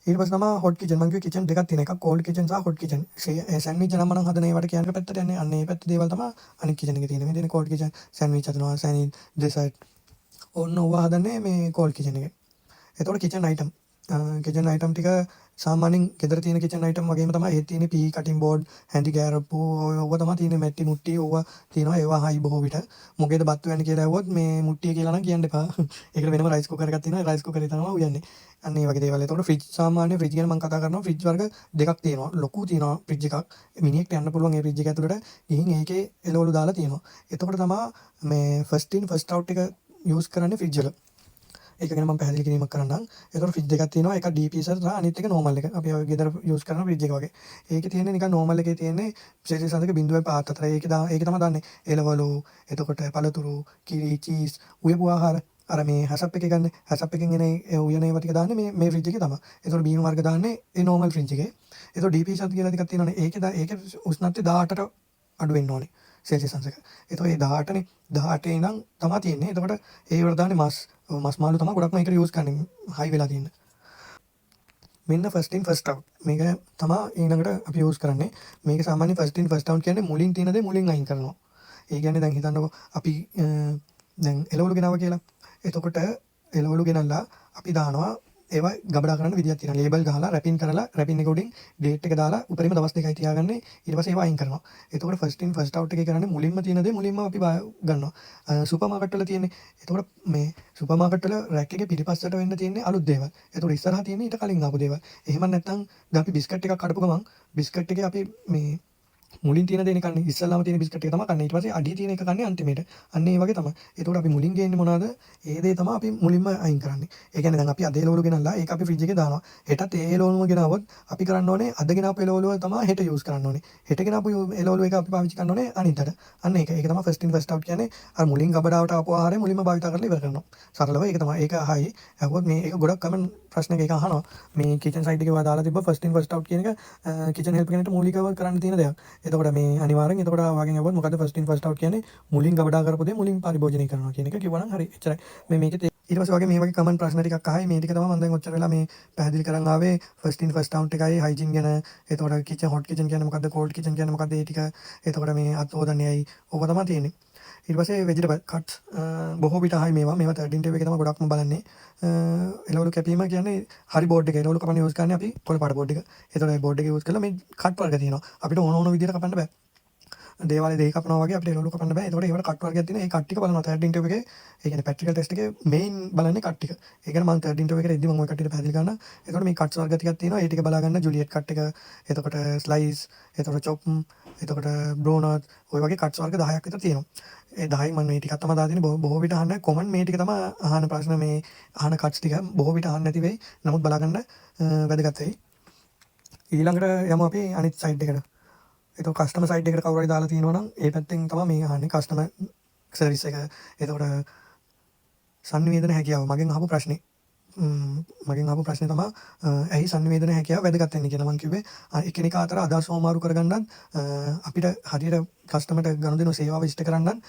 ඊට පස්සේ තමයි හොට් කිචන්. මම කිව්වේ කිචන් දෙකක් තියෙන එකක් කෝල්ඩ් කිචන් සහ හොට් කිචන්. සෑන්ඩ්විච් නම් මම හදන ඒවට කියන පැත්තට යන්නේ. අන්න ඒ පැත්තේ දේවල් තමයි අනිත් කිචන් එකේ තියෙන. මේ දෙන කෝල්ඩ් කිචන් සෑන්ඩ්විච් හදනවා, සෑනිල්, ඩෙසර්ට්. ඕන්න ඕවා හදන්නේ මේ කෝල්ඩ් කිචන් එකේ. එතකොට කිචන් අයිටම්. කිචන් අයිටම් ටික සාමාන්‍යයෙන් ගෙදර තියෙන කිචන් අයිටම් වගේම තමයි ඒ තියෙන්නේ පී කටින් බෝඩ්, හැන්ඩි ගෑරප්පු ඕවා තමයි තියෙන්නේ. මැටි මුට්ටි ඕවා තියෙනවා. ඒවා හයි බොහෝ විට. මොකේද බත්තු යන්නේ කියලා ඇහුවොත් මේ මුට්ටිය කියලා නම් කියන්න එපා. ඒකට වෙනම රයිස් කුකර් එකක් තියෙනවා. රයිස් කුකරේ තමයි උයන්නේ. අන්න ඒ වගේ දේවල්. එතකොට ෆ්‍රිජ් සාමාන්‍ය ෆ්‍රිජ් ගැන මම කතා කරනවා. ෆ්‍රිජ් වර්ග දෙකක් තියෙනවා. ලොකු තියෙනවා ෆ්‍රිජ් එකක්. මිනිහෙක්ට යන්න පුළුවන් ඒ ෆ්‍රිජ් එක ඇතුළට. ගිහින් ඒකේ එළවලු දාලා තියෙනවා. එතකොට තමයි මේ ෆස්ට් ඉන් ෆස්ට් අවුට් එක යූස් කරන්නේ ෆ්‍රිජ් වල. ඒක ගැන මම පැහැදිලි කිරීමක් කරන්නම්. ඒතකොට ෆ්‍රිජ් දෙකක් තියෙනවා. එකක් ඩීප් ෆ්‍රීසර් සහ අනිත් එක නෝමල් එක. අපි ඔය ගෙදර යූස් කරන ෆ්‍රිජ් එක වගේ. ඒකේ තියෙන්නේ නිකන් නෝමල් එකේ තියෙන්නේ සෙල්සියස් අංශක 0.5 අතර. ඒක තමයි දාන්නේ. එළවලු, එතකොට පළතුරු, කිරි, චීස්, උයපු ආහාර. අර මේ හැසප් එකේ ගන්න හැසප් එකෙන් එන උයන ඒවා ටික දාන්නේ මේ ෆ්‍රිජ් එකේ තමයි. ඒතකොට බීම වර්ග දාන්නේ ඒ නෝමල් ෆ්‍රිජ් එකේ. ඒතකොට ඩීප් ෆ්‍රීසර් කියලා ටිකක් තියෙනවනේ. ඒකේ උෂ්ණත්වය 18ට අඩු වෙන්න ඕනේ. සෙල්සියස් අංශක. එතකොට ඒ 18නේ 18 ඉඳන් තමයි තියෙන්නේ. එතකොට ඒ වල දාන්නේ මස් මාළු තමයි ගොඩක්ම ඒකට යූස් කරන්නේ. හයි වෙලා තියෙන. මෙන්න ෆස්ට් ඉන් ෆස්ට් අවුට්. මේක තමයි ඊළඟට අපි යූස් කරන්නේ. මේක සාමාන්‍ය ෆස්ට් ඉන් ෆස්ට් අවුට් කියන්නේ මුලින් තියෙන දේ මුලින් අයින් කරනවා. ඒ කියන්නේ දැන් හිතන්නකෝ අපි දැන් එළවලු ගෙනාවා කියලා. එතකොට එළවලු ගෙනල්ලා අපි දානවා ඒවා ගබඩා කරන්න විදියක් තියෙනවා. ලේබල් ගහලා රැපින් කරලා රැපින් එක උඩින් ඩේට් එක දාලා උඩරිම දවස් දෙකයි තියාගන්නේ. ඊට පස්සේ ඒවා අයින් කරනවා. එතකොට ෆස්ට් ඉන් ෆස්ට් අවුට් එකේ කරන්නේ මුලින්ම තියෙන දේ මුලින්ම අපි ගන්නවා. සුපර් මාකට් වල තියෙන්නේ. එතකොට මේ සුපර් මාකට් වල රැක් එකේ පිටිපස්සට වෙන්න තියෙන්නේ අලුත් දේවල්. එතකොට ඉස්සරහා තියෙන්නේ ඊට කලින් ආපු දේවල්. එහෙම නැත්නම් දැන් අපි බිස්කට් එකක් කඩපු ගමන් බිස්කට් එකේ අපි මේ මුලින් තියෙන දේ කන්නේ ඉස්සල්ලාම තියෙන බිස්කට් එක තමයි කන්නේ. ඊට පස්සේ අඩිය තියෙන එක කන්නේ අන්තිමේට. අන්න ඒ වගේ තමයි. එතකොට අපි මුලින් ගේන්නේ මොනවද? ඒ දේ තමයි අපි මුලින්ම අයින් කරන්නේ. ඒ කියන්නේ දැන් අපි අද එළවලු ගෙනල්ලා ඒක අපි ෆ්‍රිජ් එකේ දානවා. හෙටත් ඒ එළවලුම ගෙනාවොත් අපි කරන්න ඕනේ අද ගෙනාපු එළවලුව තමයි හෙට යූස් කරන්න ඕනේ. හෙට ගෙනාපු එළවලු එක අපි පාවිච්චි කරන්න ඕනේ අනිද්දාට. අන්න ඒක. ඒක තමයි ෆස්ට් ඉන් ෆස්ට් අවුට් කියන්නේ. අර මුලින් ගබඩාවට ආපු ආහාරය මුලින්ම භාවිත කරලා ඉවර කරනවා. සරලව ඒක තමයි. ඒක හයි. අහුවොත් මේ ඒක ගොඩක් කමෙන්ට් ප්‍රශ්නක ඒක අහනවා. මේ කිචන් සයිට් එකේ දාලා තිබ්බ ෆස්ට් ඉන් ෆස්ට් අවුට් කියන එක කිචන් හෙල්ප් කෙනෙක්ට මූලිකව කරන්න තියෙන දෙයක්. එතකොට මේ අනිවාර්යෙන් එතකොට වගේ නේවත් මොකද ෆස්ට් ඉන් ෆස්ට් අවුට් කියන්නේ මුලින් ගබඩා කරපු දේ මුලින් පරිභෝජනය කරනවා කියන එක කිව්වනම් හරි එච්චරයි. මේකේ ඊට පස්සේ වගේ මේ වගේ කමෙන්ට් ප්‍රශ්න ටිකක් අහයි. මේ ටික තමයි මම දැන් ඔච්චර වෙලා මේ පැහැදිලි කරන් ආවේ ෆස්ට් ඉන් ෆස්ට් අවුට් එකයි හයිජීන් ගැන. එතකොට කිචන් හොට් කිචන් කියන්නේ මොකද්ද, කෝල්ඩ් කිචන් කියන්නේ මොකද්ද, ඒ ටික. එතකොට මේ අත් හොදන්නේයි ඕක තමයි තියෙන්නේ. ඊට පස්සේ වෙජිටබල් කට්ස් බොහෝ විට අහයි මේවා තර්ඩින් ටේබ් එකේ තමයි ගොඩක්ම බලන්නේ. එළවලු කැපීම කියන්නේ හරි බෝඩ් එක එළවලු කපන්න යූස් කරන්නේ අපි පොළ පාට බෝඩ් එක. එතකොට මේ බෝඩ් එක යූස් කරලා මේ කට් වර්ග තියෙනවා. අපිට ඕන විදිහට කපන්න බෑ. දේවාලේ දෙක කපනවා වගේ අපිට එළවලු කපන්න බෑ. ඒතකොට ඒවට කට් වර්ගයක් තියෙනවා. ඒ කට් ටික බලනවා තර්ඩින් ටේබ් එකේ. ඒ කියන්නේ ප්‍රැක්ටිකල් ටෙස්ට් එකේ මේන් බලන්නේ කට් ටික. ඒ කියන්නේ මම තර්ඩින් ටේබ් එකට එද්දි මම ওই කට්ටියට පැහැදිලි කරනවා. එතකොට මේ කට්ස් වර්ග ටිකක් තියෙනවා. ඒ ටික බලා ගන්න ජුලියට් කට් එක. එතකොට ස්ලයිස්, එතකොට චොප්, එතකොට බ්‍රෝනත් ඔය වගේ කට්ස් වර්ග 10ක් විතර තියෙනවා. ඒ 10න් මම මේ ටිකක් තමයි දාලා තියෙන්නේ. බොහෝ විට අහන්න කොමන් මේ ටික තමයි අහන ප්‍රශ්න. මේ අහන කට්ස් ටික බොහෝ විට අහන්න නැති වෙයි. නමුත් බලා ගන්න වැදගත් වෙයි. ඊළඟට යමු අපි අනිත් සයිඩ් එකට. එතකොට කස්ටමර් සයිඩ් එකට කවුරු හරි දාලා තියෙනවා නම් ඒ පැත්තෙන් තමයි මේ අහන්නේ කස්ටමර් සර්විස් එක. එතකොට සංනිවේදන හැකියාව මගෙන් අහපු ප්‍රශ්නේ. මගෙන් අහපු ප්‍රශ්නේ තමයි ඇයි සංනිවේදන හැකියාව වැදගත් වෙන්නේ කියලා. මම කිව්වේ එකිනෙකා අතර අදහස් වමාරු කරගන්නත් අපිට හරියට කස්ටමර්ට ගනුදෙනු සේවාව ඉෂ්ට කරන්නත්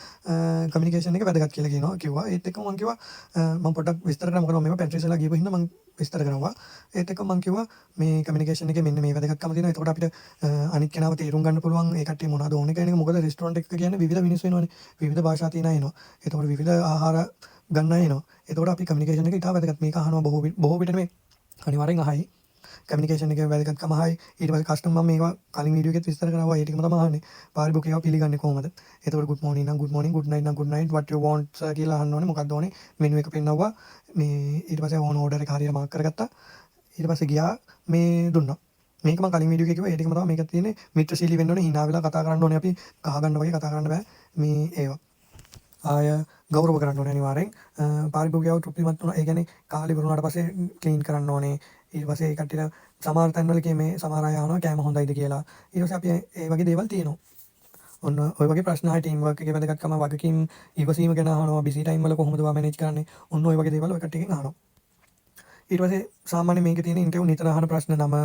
කමියුනිකේෂන් එක වැදගත් කියලා කියනවා කිව්වා. ඒත් එක්කම මම කිව්වා මම පොඩ්ඩක් විස්තර කරන්න. මොකද මම පැට්‍රිස්ලා ගියපු හින්දා මම විස්තර කරනවා. ඒත් එක්කම මම කිව්වා මේ කමියුනිකේෂන් එකේ මෙන්න මේ වැදගත්කම තියෙනවා. එතකොට අපිට අනිත් කෙනාව තේරුම් ගන්න පුළුවන් ඒ කට්ටිය මොනවද ඕනේ කියන එක. මොකද රෙස්ටොරන්ට් එක කියන්නේ විවිධ මිනිස්සු එනවනේ. විවිධ භාෂා තියෙන අය එනවා. එතකොට විවිධ ආහාර ගන්න අය එනවා. එතකොට අපි කමියුනිකේෂන් එක ඉතාල වැදගත්. මේක අහනවා බොහෝ විට මේ අනිවාර්යෙන් අහයි. කමියුනිකේෂන් එකේ වැදගත්කම අහයි. ඊට පස්සේ කස්ටමර් මම මේවා කලින් වීඩියෝ එකෙත් විස්තර කරනවා. ඒ ටිකම තමයි අහන්නේ. පාරිභෝගිකයව පිළිගන්නේ කොහොමද? එතකොට good morning නම් good morning, good night නම් good night, what you want sir කියලා අහන්න ඕනේ. මොකක්ද ඕනේ? මෙනු එක පෙන්නවුවා. මේ ඊට පස්සේ ඕන ඕඩර් එක හරියට මාක් කරගත්තා. ඊට පස්සේ ගියා මේ දුන්නා. මේක මම කලින් වීඩියෝ එකේ කිව්වා. ඒ ටිකම තමයි මේකත් තියෙන්නේ. මිත්‍රශීලී වෙන්න ඕනේ. hina වෙලා කතා කරන්න ඕනේ. අපි කහ ගන්න වගේ කතා කරන්න බෑ. මේ ඒවා ආය ගෞරව කරන්න ඕනේ අනිවාර්යෙන්. පාරිභෝගිකයව තෘප්තිමත් වුණා. ඒ කියන්නේ කාලේ වුණාට පස්සේ ක්ලීන් කරන්න ඕනේ. ඊට පස්සේ ඒ කට්ටියට සමහර තැන්වල මේ සමහර අය අහනවා කෑම හොඳයිද කියලා. ඊට පස්සේ අපි ඒ වගේ දේවල් තියෙනවා. ඔන්න ඔය වගේ ප්‍රශ්න අහයි ටීම් වර්ක් එකේ වැදගත්කම වගකීම් ඉවසීම ගැන අහනවා බිසි ටයිම් වල කොහොමද ඔයා මැනේජ් කරන්නේ ඔන්න ඔය වගේ දේවල් ඔය කට්ටියකින් අහනවා ඊට පස්සේ සාමාන්‍ය මේකේ තියෙන ඉන්ටර්විව් නිතර අහන ප්‍රශ්න නම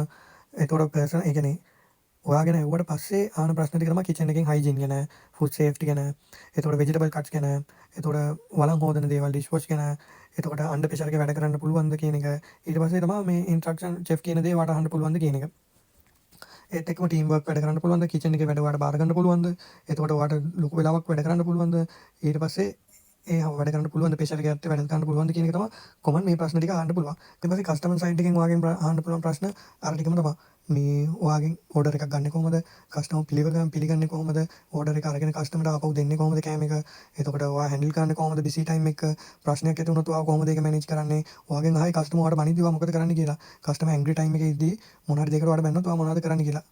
එතකොට පර්සන් ඒ කියන්නේ ඔයාගෙන ඇහුවට පස්සේ අහන ප්‍රශ්න ටික තමයි කිචන් එකෙන් හයිජීන් ගැන ෆුඩ් සේෆ්ටි ගැන එතකොට වෙජිටබල් කට්ස් ගැන එතකොට වළං හොදන දේවල් ඩිෂ් වොෂ් ගැන එතකොට අන්ඩර් ප්‍රෙෂර් එකේ වැඩ කරන්න පුළුවන්ද කියන එක ඊට පස්සේ තමයි මේ ඉන්ස්ට්‍රක්ෂන් චෙෆ් කියන දේ වට අහන්න පුළුවන්ද කියන එක ඒත් එක්කම ටීම් වර්ක් වැඩ කරන්න පුළුවන්ද කිචන් එකේ වැඩ ඔයාලට බාර ගන්න පුළුවන්ද එතකොට ඔයාලට ලොකු වෙලාවක් වැඩ කරන්න පුළුවන්ද ඊට පස්සේ ඒ වැඩ කරන්න පුළුවන්ද ප්‍රෙෂර් එකේ යද්දී වැඩ කරන්න පුළුවන්ද කියන එක තමයි කොමන් මේ ප්‍රශ්න ටික අහන්න පුළුවන් ඊට පස්සේ කස්ටමර් සයිඩ් එකෙන් ඔයාගෙන් අහන්න පුළුවන් ප්‍රශ්න අර ටිකම තමයි මේ ඔයාගෙන් ඕඩර් එකක් ගන්න කොහොමද කස්ටමර් පිළිගන්නේ කොහොමද ඕඩර් එක අරගෙන කස්ටමර්ට ආපහු දෙන්නේ කොහොමද කෑම එක එතකොට ඔයා හැන්ඩල් කරන්නේ කොහොමද බිසි ටයිම් එක ප්‍රශ්නයක් ඇති වුණොත් ඔයා කොහොමද ඒක මැනේජ් කරන්නේ ඔයාගෙන් අහයි කස්ටමර් ඔයාට බනිද්දී ඔයා මොකද කරන්නේ කියලා කස්ටමර් ඇන්ග්‍රි ටයිම් එකේ ඉද්දී මොන හරි දෙයකට ඔයාට බැන්නොත් ඔයා මොනවද කරන්නේ කියලා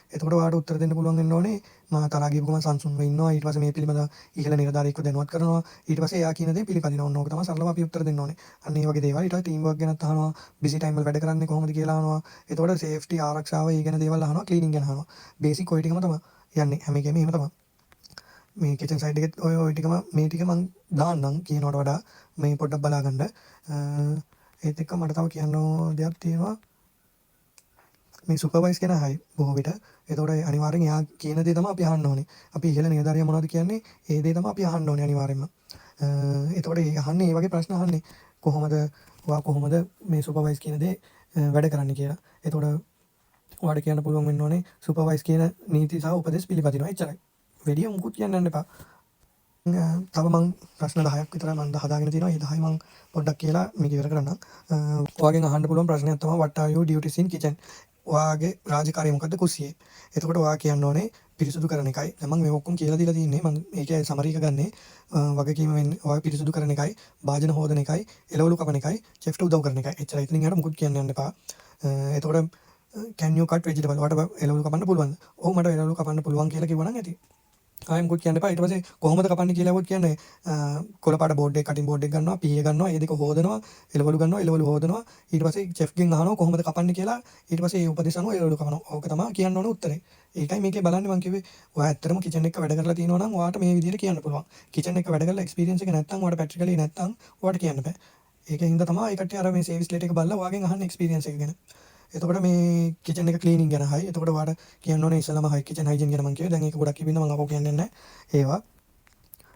එතකොට ඔයාට උත්තර දෙන්න පුළුවන් වෙන්න ඕනේ මම තරහා ගිහපු ගමන් සංසුන්ව ඉන්නවා ඊට පස්සේ මේ පිළිබඳ ඉහළ නිලධාරියෙක්ව දැනුවත් කරනවා ඊට පස්සේ එයා කියන දේ පිළිපදිනවා ඕන ඕක තමයි සරලව අපි උත්තර දෙන්න ඕනේ අන්න ඒ වගේ දේවල් ඊට පස්සේ ටීම් වර්ක් ගැනත් අහනවා බිසි ටයිම් වල වැඩ කරන්නේ කොහොමද කියලා අහනවා එතකොට සේෆ්ටි ආරක්ෂාව ඒ ගැන දේවල් අහනවා ක්ලීනින් ගැන අහනවා බේසික් ඔය ටිකම තමයි යන්නේ හැම එකෙම එහෙම තමයි මේ කිචන් සයිඩ් එකෙත් ඔය ටිකම මේ ටික මම දාන්නම් කියනවට වඩා මේ පොඩ්ඩක් බලා ගන්න ඒත් එක්ක මට තව කියන්න දෙයක් තියෙනවා මේ සුපර්වයිස් කියන අය බොහෝ විට එතකොට අනිවාර්යෙන් එයා කියන දේ තමයි අපි අහන්න ඕනේ. අපි ඉහළ නිලධාරියා මොනවද කියන්නේ ඒ දේ තමයි අපි අහන්න ඕනේ අනිවාර්යෙන්ම. එතකොට ඒ අහන්නේ මේ වගේ ප්‍රශ්න අහන්නේ කොහොමද මේ සුපර්වයිස් කියන දේ වැඩ කරන්නේ කියලා. එතකොට ඔයාලට කියන්න පුළුවන් වෙන්න ඕනේ සුපර්වයිස් කියන නීති සහ උපදෙස් පිළිපදිනවා එච්චරයි. වැඩි මුකුත් කියන්න යන්න එපා. තව මං ප්‍රශ්න 10ක් විතර මම හදාගෙන තියෙනවා. ඒ 10 මං පොඩ්ඩක් කියලා මේක ඉවර කරන්නම්. ඔයාගෙන් අහන්න පුළුවන් ප්‍රශ්නයක් තමයි what are your duties in kitchen? ඔයාගේ රාජකාරිය මොකද්ද කුස්සියේ? එතකොට ඔයා කියන්න ඕනේ පිරිසුදු කරන එකයි. දැන් මම මේ ඔක්කොම කියලා දීලා තියෙන්නේ. මම ඒකේ සමරි එක ගන්නේ වගකීම වෙන්නේ ඔයා පිරිසුදු කරන එකයි, භාජන හොදන එකයි, එළවලු කපන එකයි, චෙෆ්ට උදව් කරන එකයි. එච්චරයි. ඉතින් යාට මුකුත් කියන්න යන්න එපා. එතකොට can you cut vegetable? ඔයාට එළවලු කපන්න පුළුවන්ද? ඔව් මට එළවලු කපන්න පුළුවන් කියලා කිව්වනම් ඇති. මුකුත් කියන්න එපා. ඊට පස්සේ කොහොමද කපන්නේ කියලා වුත් කියන්නේ කොළපාට බෝඩ් එක කටින් බෝඩ් එක ගන්නවා පීය ගන්නවා ඒ දෙක හොදනවා එළවලු ගන්නවා එළවලු හොදනවා ඊට පස්සේ චෙෆ් ගෙන් අහනවා කොහොමද කපන්නේ කියලා ඊට පස්සේ ඒ උපදෙස් අනුව එළවලු කපනවා. ඕක තමයි කියන්න ඕන උත්තරේ. ඒකයි මේකේ බලන්නේ මම කිව්වේ ඔයා ඇත්තටම කිචන් එක වැඩ කරලා තියෙනවා නම් ඔයාට මේ විදිහට කියන්න පුළුවන්. කිචන් එක වැඩ කරලා එක්ස්පීරියන්ස් එක නැත්නම් ඔයාට ප්‍රැක්ටිකලි නැත්නම් ඔයාට කියන්න බෑ. ඒකෙන් හින්දා තමයි ඒ කට්ටිය අර මේ සර්විස් ලේට් එක බලලා ඔයාගෙන් අහන්නේ එක්ස්පීරියන්ස් එක ගැන. එතකොට මේ කිචන් එක ක්ලීනින් ගැන හයි එතකොට ඔයාට කියන්න ඕනේ ඉස්සෙල්ලාම හයි කිචන් හයිජීන් ගැන මම කිව්වේ. දැන් ඒක ගොඩක් කිව්වින්ද මම අපෝ කියන්නේ නැහැ. ඒවා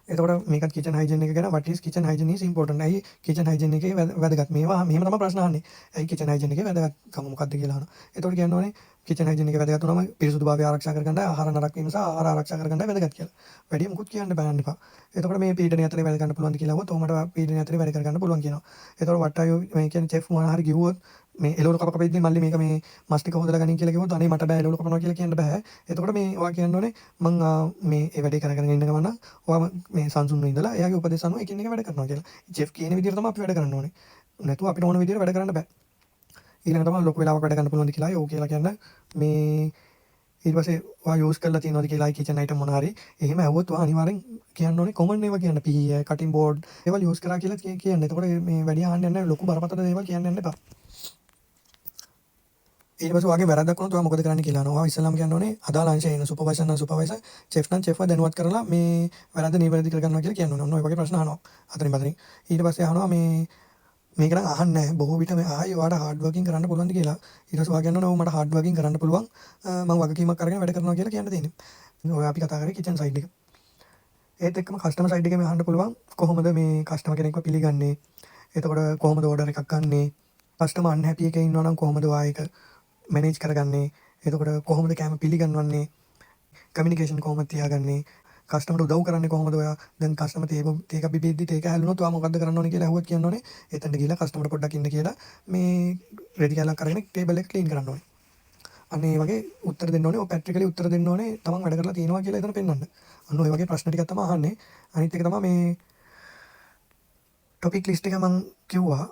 එතකොට මේකත් කිචන් හයිජීන් එක ගැන what is kitchen hygiene is important. ඇයි කිචන් හයිජීන් එකේ වැදගත් මේවා මෙහෙම තමයි ප්‍රශ්න අහන්නේ. ඇයි කිචන් හයිජීන් එකේ වැදගත්කම මොකක්ද කියලා අහනවා. එතකොට කියන්න ඕනේ කිචන් හයිජීන් එකේ වැදගත් වුණාම පිරිසුදුභාවය ආරක්ෂා කරගන්නයි ආහාර නරක වීම සහ ආහාර ආරක්ෂා කරගන්නයි වැදගත් කියලා. වැඩි මුකුත් කියන්න බෑ නේපා. එතකොට මේ පීඩනය අතරේ වැඩ ගන්න පුළුවන්ද කියලා අහුවොත් ඔහොමට පීඩනය අතරේ වැඩ කරගන්න පුළුවන් කියනවා. එතකොට what are you මේ කියන්නේ chef මොනවා හරි කිව්වොත් මේ එළවලු කප කප ඉද්දි මල්ලි මේක මේ මස් ටික හොදලා ගනින් කියලා කිව්වොත් අනේ මට බෑ එළවලු කපනවා කියලා කියන්න බෑ. එතකොට මේ ඔයා කියන්න ඕනේ මං මේ ඒ වැඩේ කරගෙන ඉන්න ගමන් නම් ඔයා මේ සංසුන්ව ඉඳලා එයාගේ උපදෙස් අනුව එකින් එක වැඩ කරනවා කියලා. චෙෆ් කියන විදිහට තමයි අපි වැඩ කරන්න ඕනේ. නැතුව අපිට ඕන විදිහට වැඩ කරන්න බෑ. ඊළඟ තමයි ලොකු වෙලාවක් වැඩ ගන්න පුළුවන්ද කියලා. ඕක කියලා කියන්න මේ ඊට පස්සේ ඔයා යූස් කරලා තියෙනවද කියලා කිචන් අයිටම් මොන හරි එහෙම ඇහුවොත් ඔයා අනිවාර්යෙන් කියන්න ඕනේ කොමන් ඒවා කියන්න පීය කටින් බෝඩ් ඒවල් යූස් කරා කියලා කියන්න. එතකොට මේ වැඩි අහන්න යන්නේ ලොකු බරපතල දේවල් කියන්න යන්න එපා. ඊට පස්සේ ඔයාගේ වැරද්දක් වුණොත් ඔයා මොකද කරන්න කියලා අහනවා. ඔයා ඉස්සෙල්ලාම කියන්න ඕනේ අදාළ අංශයේ ඉන්න සුපර්වයිසර් නම් සුපර්වයිසර් චෙෆ් නම් චෙෆ්ව දැනුවත් කරලා මේ වැරද්ද නිවැරදි කරගන්නවා කියලා කියන්න ඕනේ. ඔන්න ඔය වගේ ප්‍රශ්න අහනවා. අතරින් පතරින් ඊට පස්සේ අහනවා මේක නම් අහන්නේ නැහැ. බොහෝ විට මේ ආයි ඔයාට හાર્ඩ් වර්කින් කරන්න පුළුවන්ද කියලා. ඊට පස්සේ ඔයා කියනවා මට හાર્ඩ් වර්කින් කරන්න පුළුවන්. මම වගකීමක් අරගෙන වැඩ කරනවා කියලා කියන්න තියෙන්නේ. ඔය අපි කතා කරේ කිචන් සයිඩ් එක. ඒත් එක්කම කස්ටමර් සයිඩ් එකේ අහන්න පුළුවන් කොහොමද මේ කස්ටමර් කෙනෙක්ව පිළිගන්නේ. එතකොට කොහොමද ඕඩර් එකක් ගන්නේ. කස්ටමර් අන්හැපි එකේ ඉන්නවා නම් කොහොමද ඔයා ඒක මැනේජ් කරගන්නේ. එතකොට කොහොමද කෑම පිළිගන්වන්නේ. කමියුනිකේෂන් කොහොමද තියාගන්නේ. කස්ටමර්ට උදව් කරන්නේ කොහොමද ඔයා. දැන් කස්ටමර් තේක බිබිද්දි තේක හැලුනොත් ඔයා මොකද්ද කරන්න ඕනේ කියලා අහුවත් කියන්න ඕනේ. එතනට ගිහලා කස්ටමර්ට පොඩ්ඩක් ඉන්න කියලා මේ රෙඩි කැලක් අරගෙන ටේබල් එක ක්ලීන් කරන්න ඕනේ. අන්න ඒ වගේ උත්තර දෙන්න ඕනේ. ඔය පැට්‍රිකලි උත්තර දෙන්න ඕනේ. තමන් වැඩ කරලා තියෙනවා කියලා එතන පෙන්වන්න. අන්න ඔය වගේ ප්‍රශ්න ටිකක් තමයි අහන්නේ. අනිත් එක තමයි මේ ටොපික් ලිස්ට් එක මම කිව්වා.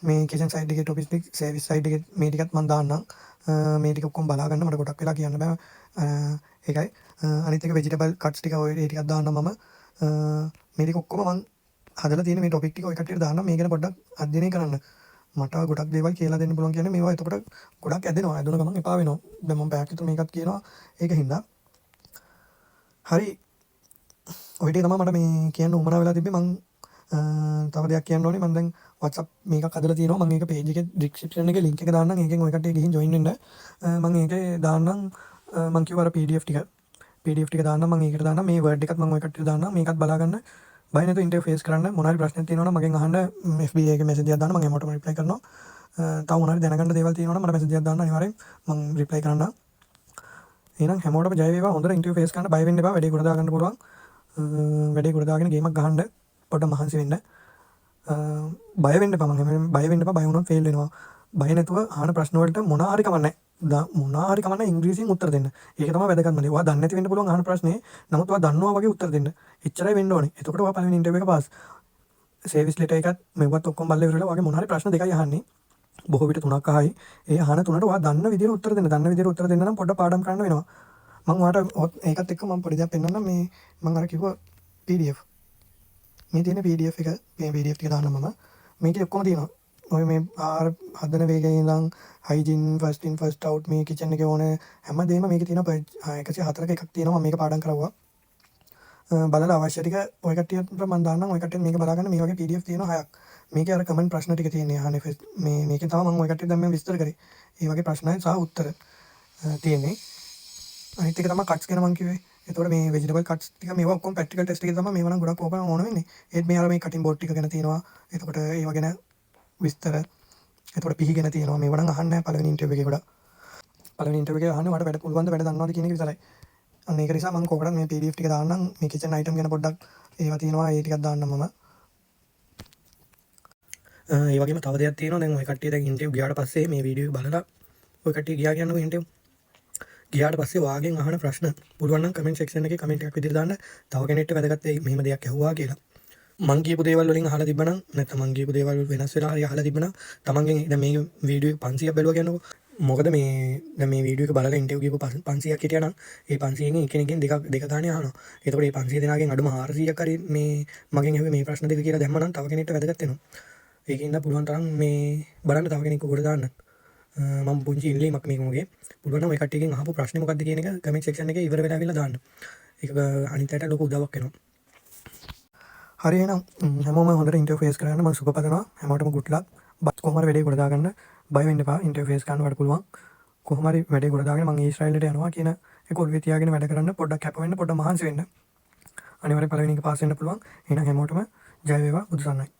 මේ කිචන් සයිඩ් එකේ ටොපික් ටික සර්විස් සයිඩ් එකේ මේ ටිකත් මම දාන්නම්. මේ ටික ඔක්කොම බලා ගන්න මට ගොඩක් වෙලා කියන්න බෑ. ඒකයි අනිත් එක වෙජිටබල් කට්ස් ටික ඔය ටිකක් දාන්නම් මම. මේ ටික ඔක්කොම මම හදලා තියෙන මේ ටොපික් ටික ඔය කට්ටියට දාන්නම්. මේ ගැන පොඩ්ඩක් අධ්‍යයනය කරන්න. මට ගොඩක් දේවල් කියලා දෙන්න පුළුවන් කියන්නේ මේවා එතකොට ගොඩක් ඇදෙනවා ඇදුන ගමන් එපා වෙනවා දැන් මම පැයක් විතර මේකත් කියනවා ඒක හින්දා හරි ඔය ටික තමයි මට මේ කියන්න උවමනා වෙලා තිබ්බේ මං තව දෙයක් කියන්න ඕනේ මම දැන් WhatsApp මේකක් හදලා තියෙනවා මම ඒක page එකේ description එකේ link එක දාන්නම් ඒකෙන් ඔය කට්ටිය ගිහින් join වෙන්න මම ඒකේ දාන්නම් මං කිව්වා අර PDF ටික දාන්නම් මම ඒකට දාන්නම් මේ word එකත් මම ඔය කට්ටියට දාන්නම් මේකත් බලා ගන්න බය නැතුව ඉන්ටර්ෆේස් කරන්න මොනවාරි ප්‍රශ්නයක් තියෙනවා නම් මගෙන් අහන්න FB එකේ message එකක් දාන්න මම හැමෝටම reply කරනවා තව මොනවාරි දැනගන්න දේවල් තියෙනවා නම් මට message එකක් දාන්න අනිවාර්යෙන් මම reply කරන්නම් එහෙනම් හැමෝටම ජය වේවා හොඳට ඉන්ටර්ෆේස් කරන්න බය වෙන්න එපා වැඩේ ගොඩ දා ගන්න පුළුවන් වැඩේ ගොඩ දාගෙන ගේමක් ගහන්න පොඩ්ඩක් මහන්සි වෙන්න බය වෙන්න එපා මම බය වෙන්න එපා බය වුණොත් ෆේල් වෙනවා බය නැතුව අහන ප්‍රශ්න වලට මොනවා හරි කමන්නේ මොනවා හරි කමන්නේ ඉංග්‍රීසියෙන් උත්තර දෙන්න ඒක තමයි වැදගත්ම දේ ඔයා දන්නේ නැති වෙන්න පුළුවන් අහන ප්‍රශ්නේ නමුත් ඔයා දන්නවා වගේ උත්තර දෙන්න එච්චරයි වෙන්න ඕනේ එතකොට ඔයා පළවෙනි ඉන්ටර්විව් එක පාස් සර්විස් ලෙටර් එකත් මෙවත් ඔක්කොම බලලා ඉවරලා ඔයාගේ මොනවා හරි ප්‍රශ්න දෙකයි අහන්නේ බොහෝ විට තුනක් අහයි ඒ අහන තුනට ඔයා දන්න විදිහට උත්තර දෙන්න දන්න විදිහට උත්තර දෙන්න නම් පොඩ්ඩක් පාඩම් කරන්න වෙනවා මම ඔයාලට ඒකත් එක්ක මම පොඩි දෙයක් පෙන්නන්නම් මේ මම අර කිව්වා PDF මේ තියෙන PDF එක මේ PDF ටික දාන්න මම මේකේ ඔක්කොම තියෙනවා ඔය මේ ආහාර හදන වේගයේ ඉඳන් හයිජීන් ෆස්ට් ඉන් ෆස්ට් අවුට් මේ කිචන් එකේ ඕන හැමදේම මේකේ තියෙනවා 104ක එකක් තියෙනවා මම මේක පාඩම් කරවුවා බලලා අවශ්‍ය ටික ඔය කට්ටියට මම දාන්නම් ඔය කට්ටියට මේක බලාගන්න මේ වගේ PDF තියෙනවා 6ක් මේකේ අර කමෙන්ට් ප්‍රශ්න ටික තියෙන්නේ අහන්නේ මේ මේකෙන් තමයි මම ඔය කට්ටියට දැන් මේ විස්තර කරේ ඒ වගේ ප්‍රශ්නයි සහ උත්තර තියෙන්නේ අනිත් එක තමයි කට්ස් ගැන මම කිව්වේ එතකොට මේ vegetable cuts ටික මේවා ඔක්කොම practical test එකේ තමයි මේවා නම් ගොඩක් ඕන වෙන්නේ ඒත් මේ අර මේ cutting board ටික ගැන තියෙනවා එතකොට ඒව ගැන විස්තර එතකොට පිහි ගැන තියෙනවා මේවා නම් අහන්න පළවෙනි ඉන්ටර්විව් එකේ පළවෙනි ඉන්ටර්විව් එකේ අහන්නේ මට වැඩ පුළුවන් ද වැඩ දන්නවද කියන එක විතරයි අන්න ඒක නිසා මම කොහොමද මේ PDF ටික දාන්නම් මේ kitchen item ගැන පොඩ්ඩක් ඒවා තියෙනවා ඒ ටිකක් දාන්නම් මම ඒ වගේම තව දෙයක් තියෙනවා දැන් ඔය කට්ටිය දැන් ඉන්ටර්විව් ගියාට පස්සේ මේ වීඩියෝ බලලා ඔය කට්ටිය ගියා කියන්නකෝ ඉන්ටර්විව් ගියාට පස්සේ වාගෙන් අහන ප්‍රශ්න පුළුවන් නම් කමෙන්ට් සෙක්ෂන් එකේ කමෙන්ට් එකක් විදිහට දාන්න තව කෙනෙක්ට වැදගත් වෙයි මෙහෙම දෙයක් ඇහුවා කියලා මං කියපු දේවල් වලින් අහලා තිබ්බනම් නැත්නම් මං කියපු දේවල් වෙනස් වෙලා හරි අහලා තිබ්බනම් තමන්ගෙන් දැන් මේ වීඩියෝ 500ක් බැලුවා කියන්නකෝ මොකද මේ දැන් මේ වීඩියෝ එක බලලා ඉන්ටර්විව් කියපු 500ක් හිටියා නම් ඒ 500න් එකිනෙකින් දෙක ගානේ අහනවා එතකොට මේ 500 දෙනාගෙන් අඩුම 400ක් හරි මේ මගෙන් ඇහුවේ මේ ප්‍රශ්න දෙක කියලා දැම්මනම් තව කෙනෙක්ට වැදගත් වෙනවා ඒකින්ද පුළුවන් තරම් මේ බලන්න තව කෙනෙක්ව කොට දාන්න මම පුංචි ඉල්ලීමක් මේකමගේ පුළුවන් නම් ඔය කට්ටියකින් අහපු ප්‍රශ්නේ මොකක්ද කියන එක කමෙන්ට් සෙක්ෂන් එකේ ඉවර වෙලා අවිල්ලා දාන්න ඒක අනිත් අයට ලොකු උදව්වක් වෙනවා හරි එහෙනම් හැමෝම හොඳට ඉන්ටර්ෆේස් කරන්න මම සුබ පතනවා හැමෝටම good luck බත් කොහොම හරි වැඩේ ගොඩ දාගන්න බය වෙන්න එපා ඉන්ටර්ෆේස් කරන්න වඩ පුළුවන් කොහොම හරි වැඩේ ගොඩ දාගෙන මම ඊශ්‍රායලට යනවා කියන ඒක ඔළුවේ තියාගෙන වැඩ කරන්න පොඩ්ඩක් කැප වෙන්න පොඩ්ඩක් මහන්සි වෙන්න අනිවාර්යෙන් පළවෙනි එක පාස් වෙන්න පුළුවන් එහෙනම් හැමෝටම ජය වේවා බුදු සරණයි